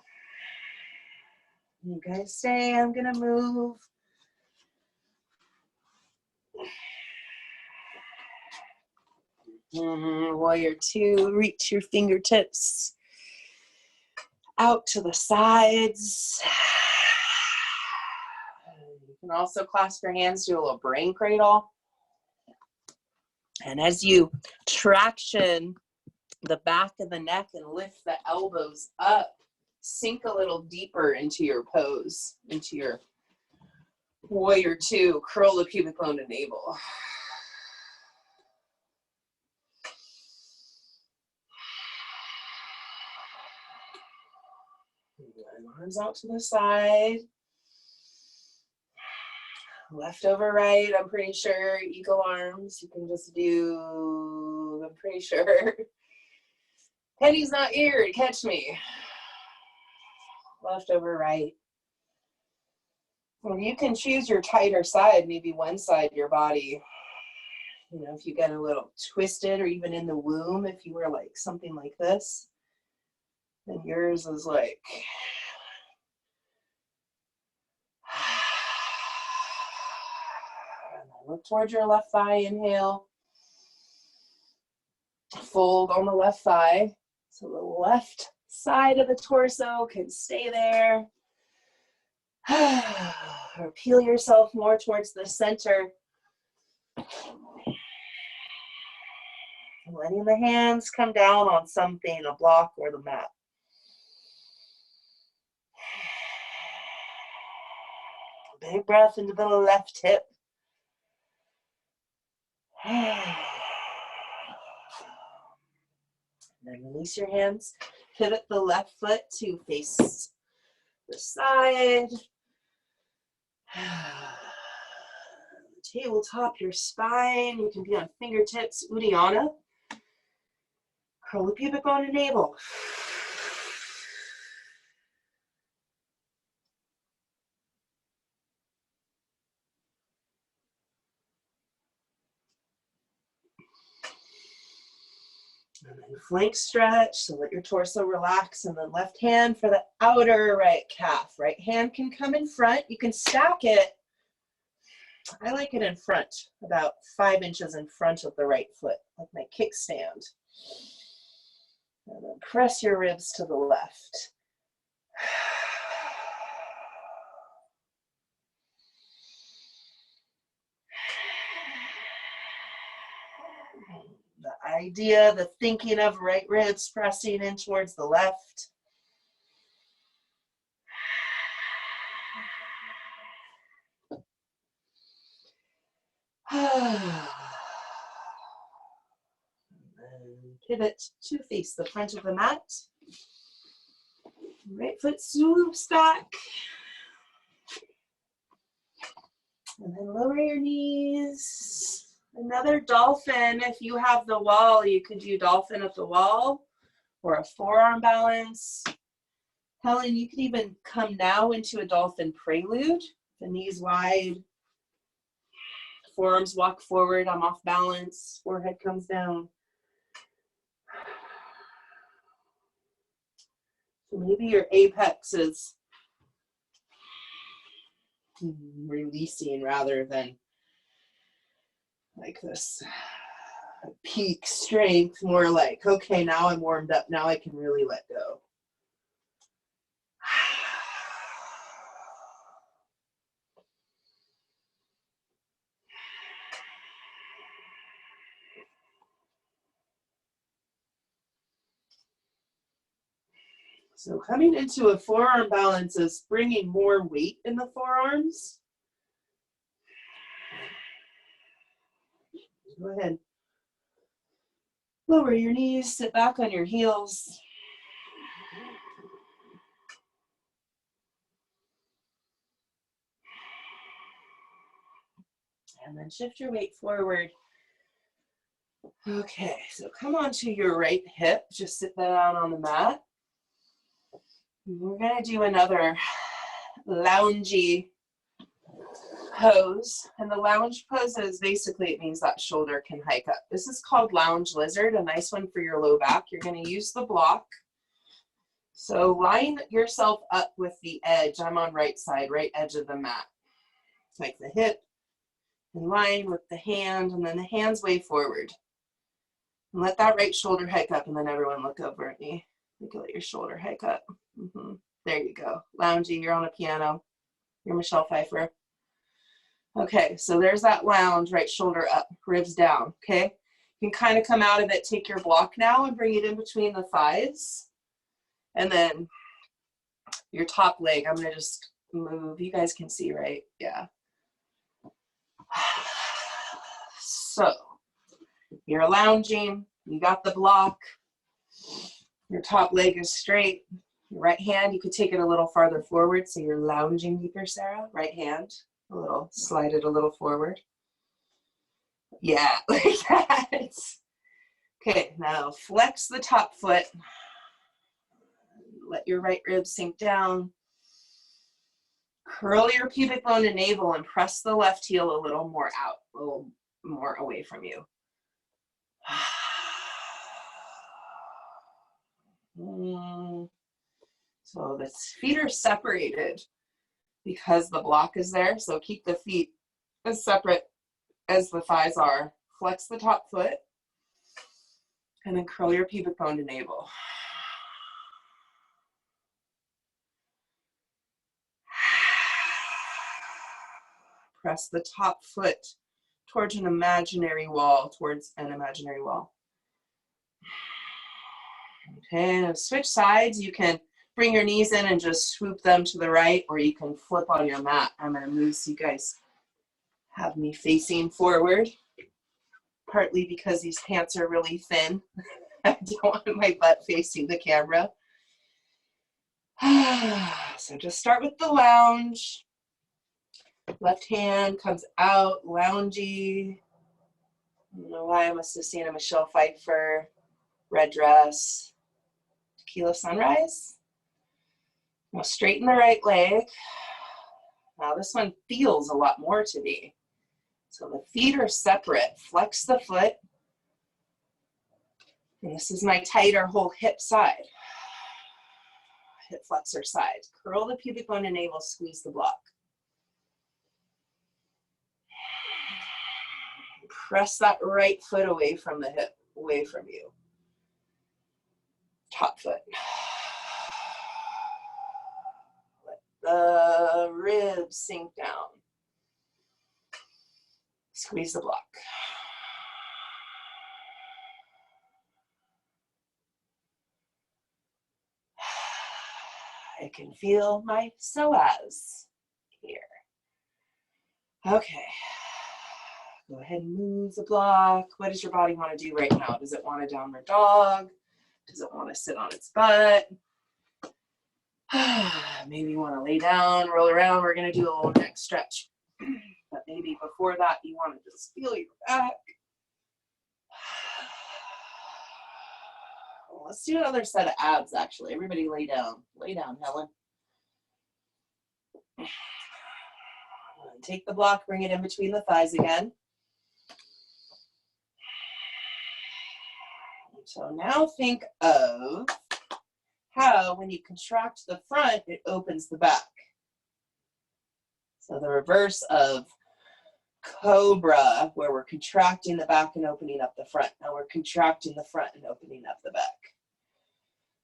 You guys stay, I'm gonna move. Warrior two, reach your fingertips out to the sides. You can also clasp your hands, do a little brain cradle. And as you traction the back of the neck and lift the elbows up, sink a little deeper into your pose, into your warrior two. Curl the pubic bone to navel. Arms out to the side. Left over right, I'm pretty sure. Eagle arms, you can just do, I'm pretty sure. Penny's not here to catch me. Left over right. Or you can choose your tighter side, maybe one side of your body. You know, if you get a little twisted or even in the womb, if you were like something like this, then yours is like, look towards your left thigh, inhale. Fold on the left thigh. So the left side of the torso can stay there. Or peel yourself more towards the center. Letting the hands come down on something, a block or the mat. Big breath into the left hip. Then release your hands. Pivot the left foot to face the side. Tabletop your spine. You can be on fingertips, Uddiyana. Curl the pubic bone and navel. And then flank stretch, so let your torso relax, and then left hand for the outer right calf. Right hand can come in front. You can stack it. I like it in front, about 5 inches in front of the right foot, like my kickstand. And then press your ribs to the left. The idea, the thinking of right ribs pressing in towards the left. And pivot to face the front of the mat. Right foot swoops back. And then lower your knees. Another dolphin. If you have the wall, you could do dolphin at the wall or a forearm balance. Helen, you could even come now into a dolphin prelude. The knees wide. Forearms walk forward. I'm off balance. Forehead comes down. So maybe your apex is releasing rather than like this peak strength, more like, okay, now I'm warmed up, now I can really let go. So coming into a forearm balance is bringing more weight in the forearms. Go ahead. Lower your knees, sit back on your heels. And then shift your weight forward. Okay, so come onto your right hip. Just sit that out on the mat. We're gonna do another loungy pose. And the lounge pose is basically, it means that shoulder can hike up. This is called lounge lizard, a nice one for your low back. You're gonna use the block. So line yourself up with the edge. I'm on right side, right edge of the mat. Like the hip in line with the hand, and then the hands way forward. And let that right shoulder hike up, and then everyone look over at me. You can let your shoulder hike up. There you go. Loungy, you're on a piano. You're Michelle Pfeiffer. Okay, so there's that lounge, right shoulder up, ribs down, okay? You can kind of come out of it, take your block now and bring it in between the thighs. And then your top leg, I'm gonna just move. You guys can see, right? Yeah. So you're lounging, you got the block, your top leg is straight. Your right hand, you could take it a little farther forward, so you're lounging deeper, Sarah. Right hand, a little, slide it a little forward. Yeah, like that. Okay, now flex the top foot. Let your right rib sink down. Curl your pubic bone and navel and press the left heel a little more out, a little more away from you. So the feet are separated because the block is there. So keep the feet as separate as the thighs are. Flex the top foot and then curl your pubic bone to navel. Press the top foot towards an imaginary wall, Okay, now switch sides. You can bring your knees in and just swoop them to the right, or you can flip on your mat. I'm gonna move so you guys have me facing forward, partly because these pants are really thin. I don't want my butt facing the camera. So just start with the lounge. Left hand comes out, loungy. I don't know why I must have seen a Michelle Pfeiffer red dress. Tequila Sunrise. Now straighten the right leg. Now this one feels a lot more to me. So the feet are separate. Flex the foot. And this is my tighter whole hip side. Hip flexor side. Curl the pubic bone and navel, squeeze the block. Press that right foot away from the hip, away from you. Top foot. Let the ribs sink down. Squeeze the block. I can feel my psoas here. Okay. Go ahead and move the block. What does your body want to do right now? Does it want a downward dog? Does it want to sit on its butt? Maybe you want to lay down, roll around. We're going to do a little neck stretch. But maybe before that, you want to just feel your back. Well, let's do another set of abs, actually. Everybody lay down. Lay down, Helen. Take the block, bring it in between the thighs again. So now think of how when you contract the front, it opens the back. So the reverse of cobra, where we're contracting the back and opening up the front. Now we're contracting the front and opening up the back.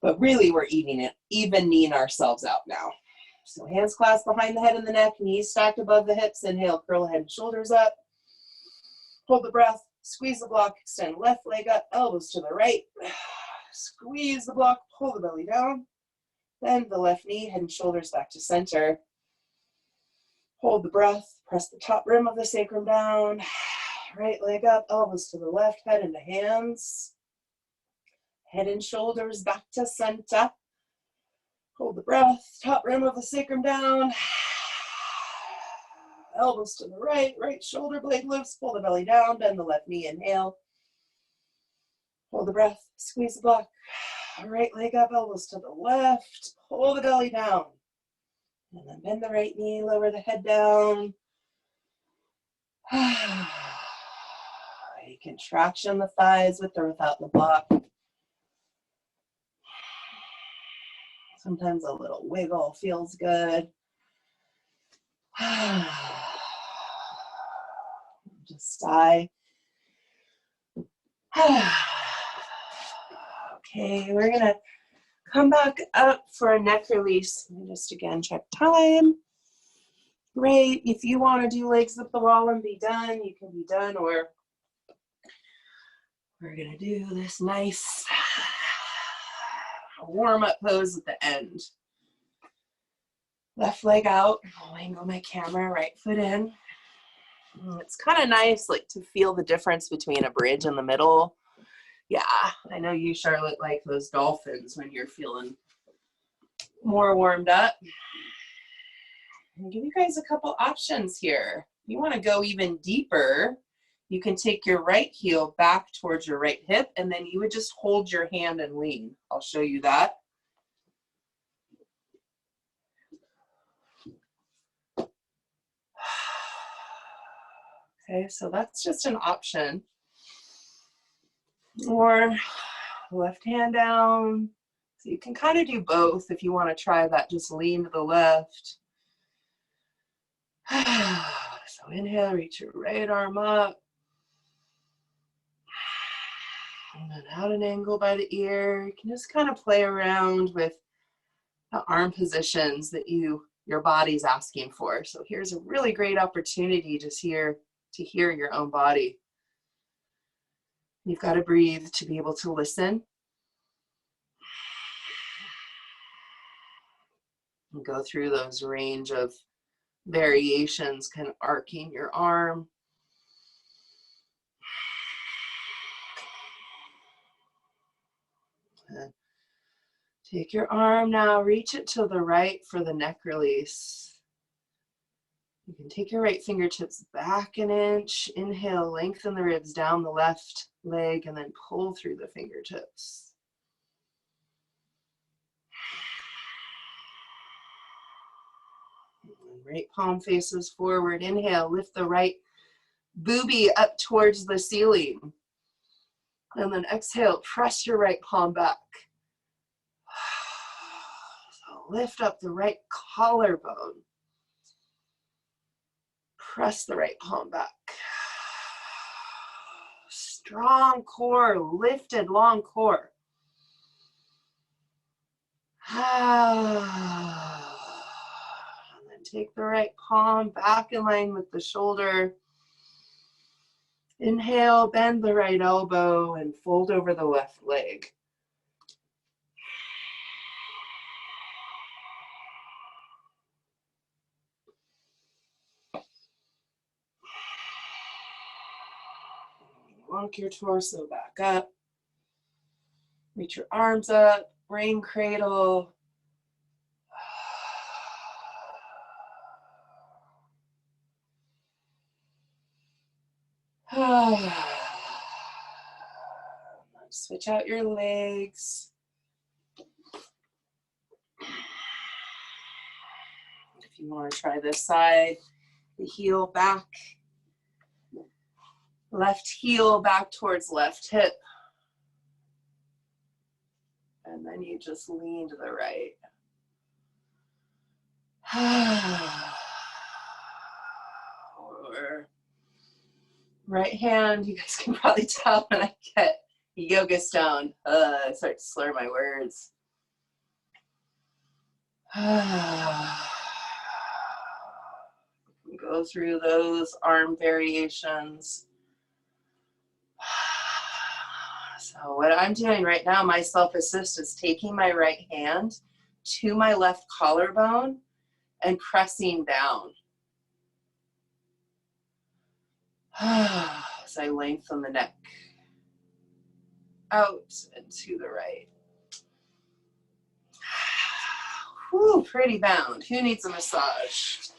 But really we're evening ourselves out now. So hands clasped behind the head and the neck, knees stacked above the hips. Inhale, curl head and shoulders up. Hold the breath, squeeze the block, extend left leg up, elbows to the right. Squeeze the block, pull the belly down. Bend the left knee, head and shoulders back to center. Hold the breath, press the top rim of the sacrum down. Right leg up, elbows to the left, head into hands. Head and shoulders back to center. Hold the breath, top rim of the sacrum down. elbows to the right, right shoulder blade lifts, pull the belly down, bend the left knee, inhale. Hold the breath, squeeze the block. Right leg up, elbows to the left, pull the belly down. And then bend the right knee, lower the head down. A contraction the thighs with or without the block. Sometimes a little wiggle feels good. Just sigh. Okay, we're gonna come back up for a neck release. Let me just again check time. Great. If you want to do legs up the wall and be done, you can be done, or we're gonna do this nice warm-up pose at the end. Left leg out. I'll angle my camera, right foot in. It's kind of nice, like, to feel the difference between a bridge in the middle. Yeah, I know you, Charlotte, like those dolphins when you're feeling more warmed up. I'll give you guys a couple options here. If you want to go even deeper, you can take your right heel back towards your right hip, and then you would just hold your hand and lean. I'll show you that. Okay, so that's just an option. Or left hand down. So you can kind of do both if you want to try that. Just lean to the left. So inhale, reach your right arm up. And then out an angle by the ear. You can just kind of play around with the arm positions that your body's asking for. So here's a really great opportunity to hear your own body. You've got to breathe to be able to listen. And go through those range of variations, kind of arcing your arm. And take your arm now, reach it to the right for the neck release. You can take your right fingertips back an inch. Inhale, lengthen the ribs down the left leg, and then pull through the fingertips. And right palm faces forward. Inhale, lift the right boobie up towards the ceiling. And then exhale, press your right palm back. So lift up the right collarbone. Press the right palm back. Strong core, lifted long core. And then take the right palm back in line with the shoulder. Inhale, bend the right elbow and fold over the left leg. Walk your torso back up. Reach your arms up, rain cradle. Switch out your legs. If you want to try this side, the heel back. Left heel back towards left hip. And then you just lean to the right. Or right hand, you guys can probably tell when I get yoga stone. I start to slur my words. Go through those arm variations. So what I'm doing right now, my self-assist, is taking my right hand to my left collarbone and pressing down. As I lengthen the neck out and to the right. Whew, pretty bound. Who needs a massage?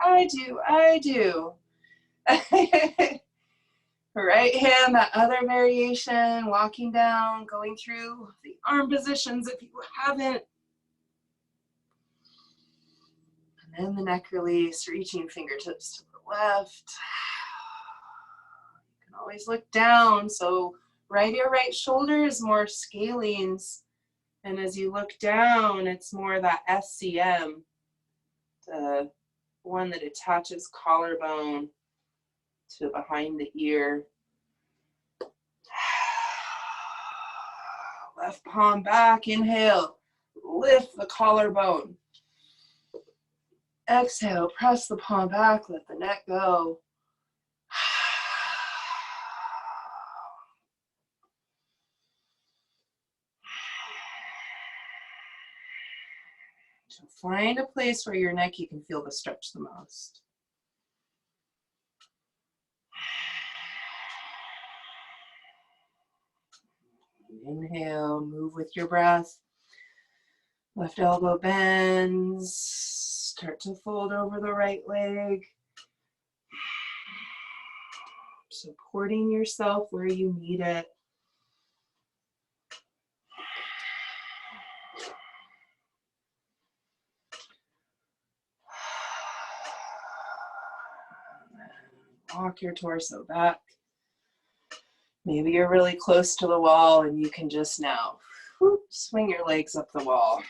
I do. Right hand, that other variation, walking down, going through the arm positions if you haven't. And then the neck release, reaching fingertips to the left. You can always look down. So your right shoulder is more scalenes. And as you look down, it's more that SCM, the one that attaches collarbone to behind the ear. Left palm back, inhale, lift the collarbone. Exhale, press the palm back, let the neck go. So find a place where your neck you can feel the stretch the most. Inhale, move with your breath. Left elbow bends. Start to fold over the right leg. Supporting yourself where you need it. Walk your torso back. Maybe you're really close to the wall and you can just now swing your legs up the wall.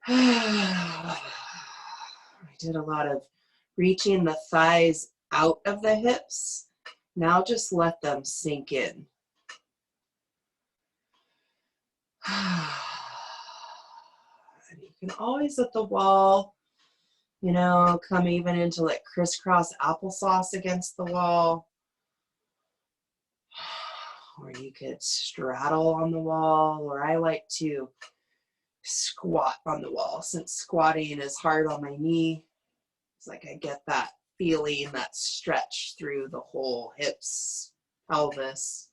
I did a lot of reaching the thighs out of the hips. Now just let them sink in. And you can always at the wall, you know, come even into like crisscross applesauce against the wall. Or you could straddle on the wall, or I like to squat on the wall since squatting is hard on my knee. It's like I get that feeling, that stretch through the whole hips, pelvis.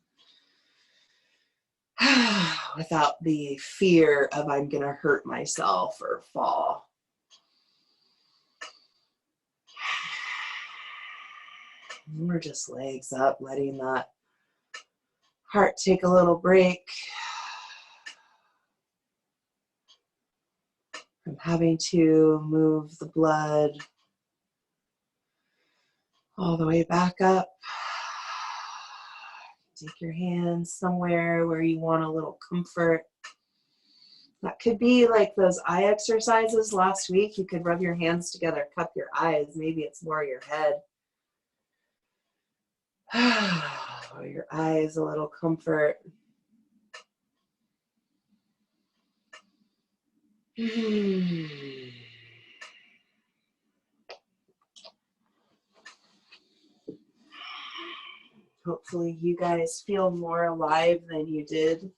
Without the fear of I'm gonna hurt myself or fall. And we're just legs up, letting that heart take a little break from having to move the blood all the way back up. Take your hands somewhere where you want a little comfort. That could be like those eye exercises last week. You could rub your hands together, cup your eyes. Maybe it's more your head. Or your eyes, a little comfort. Hopefully you guys feel more alive than you did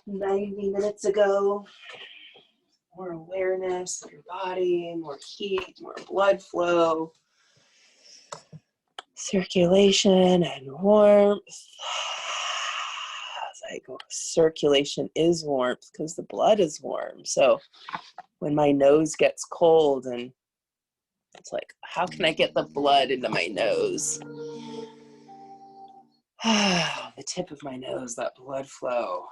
90 minutes ago. More awareness of your body, more heat, more blood flow, circulation and warmth. As I go, circulation is warmth because the blood is warm. So when my nose gets cold and it's like, how can I get the blood into my nose? The tip of my nose, that blood flow.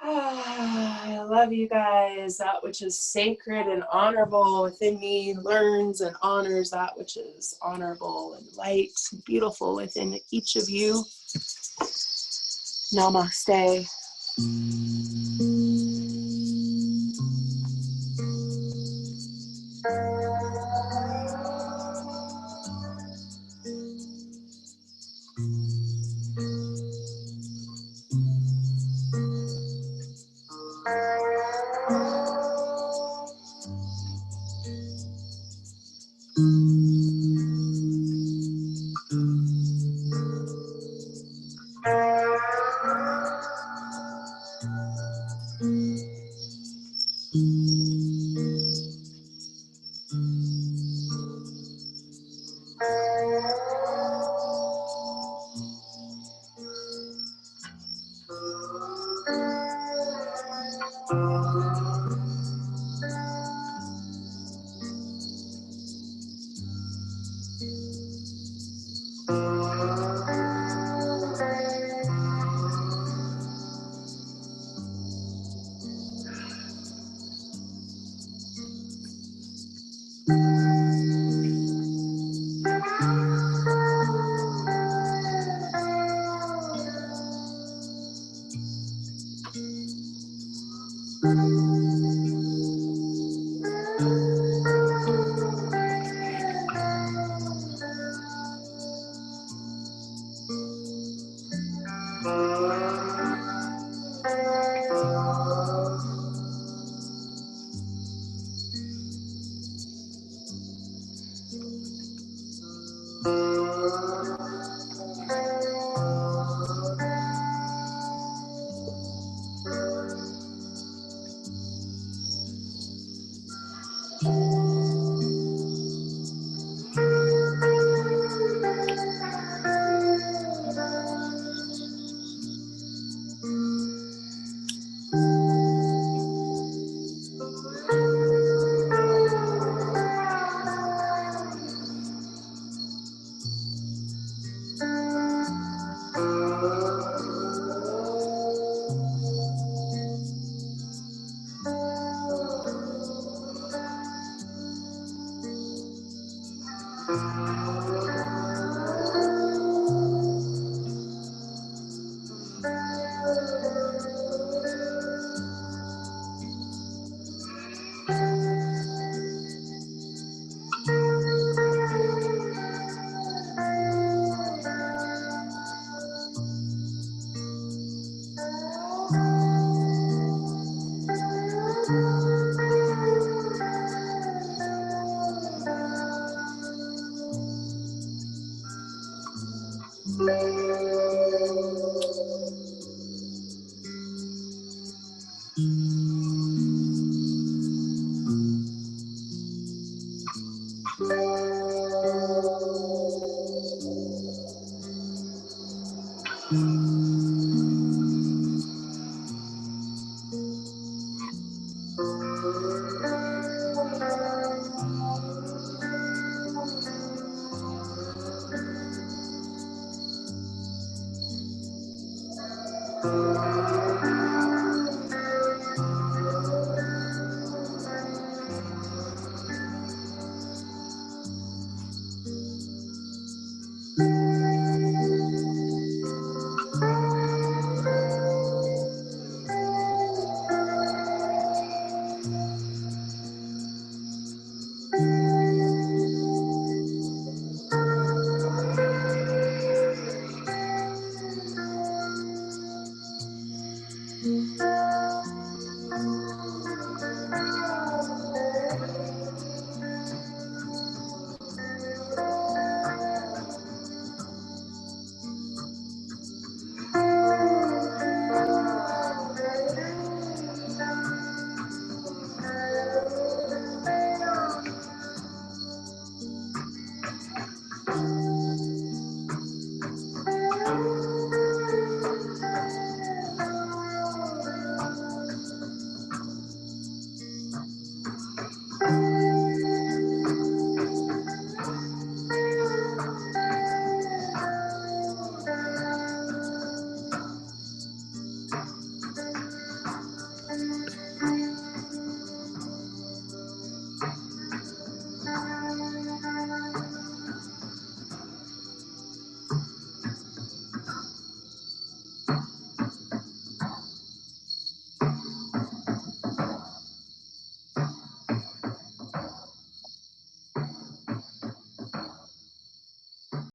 I love you guys. That which is sacred and honorable within me learns and honors that which is honorable and light and beautiful within each of you. Namaste.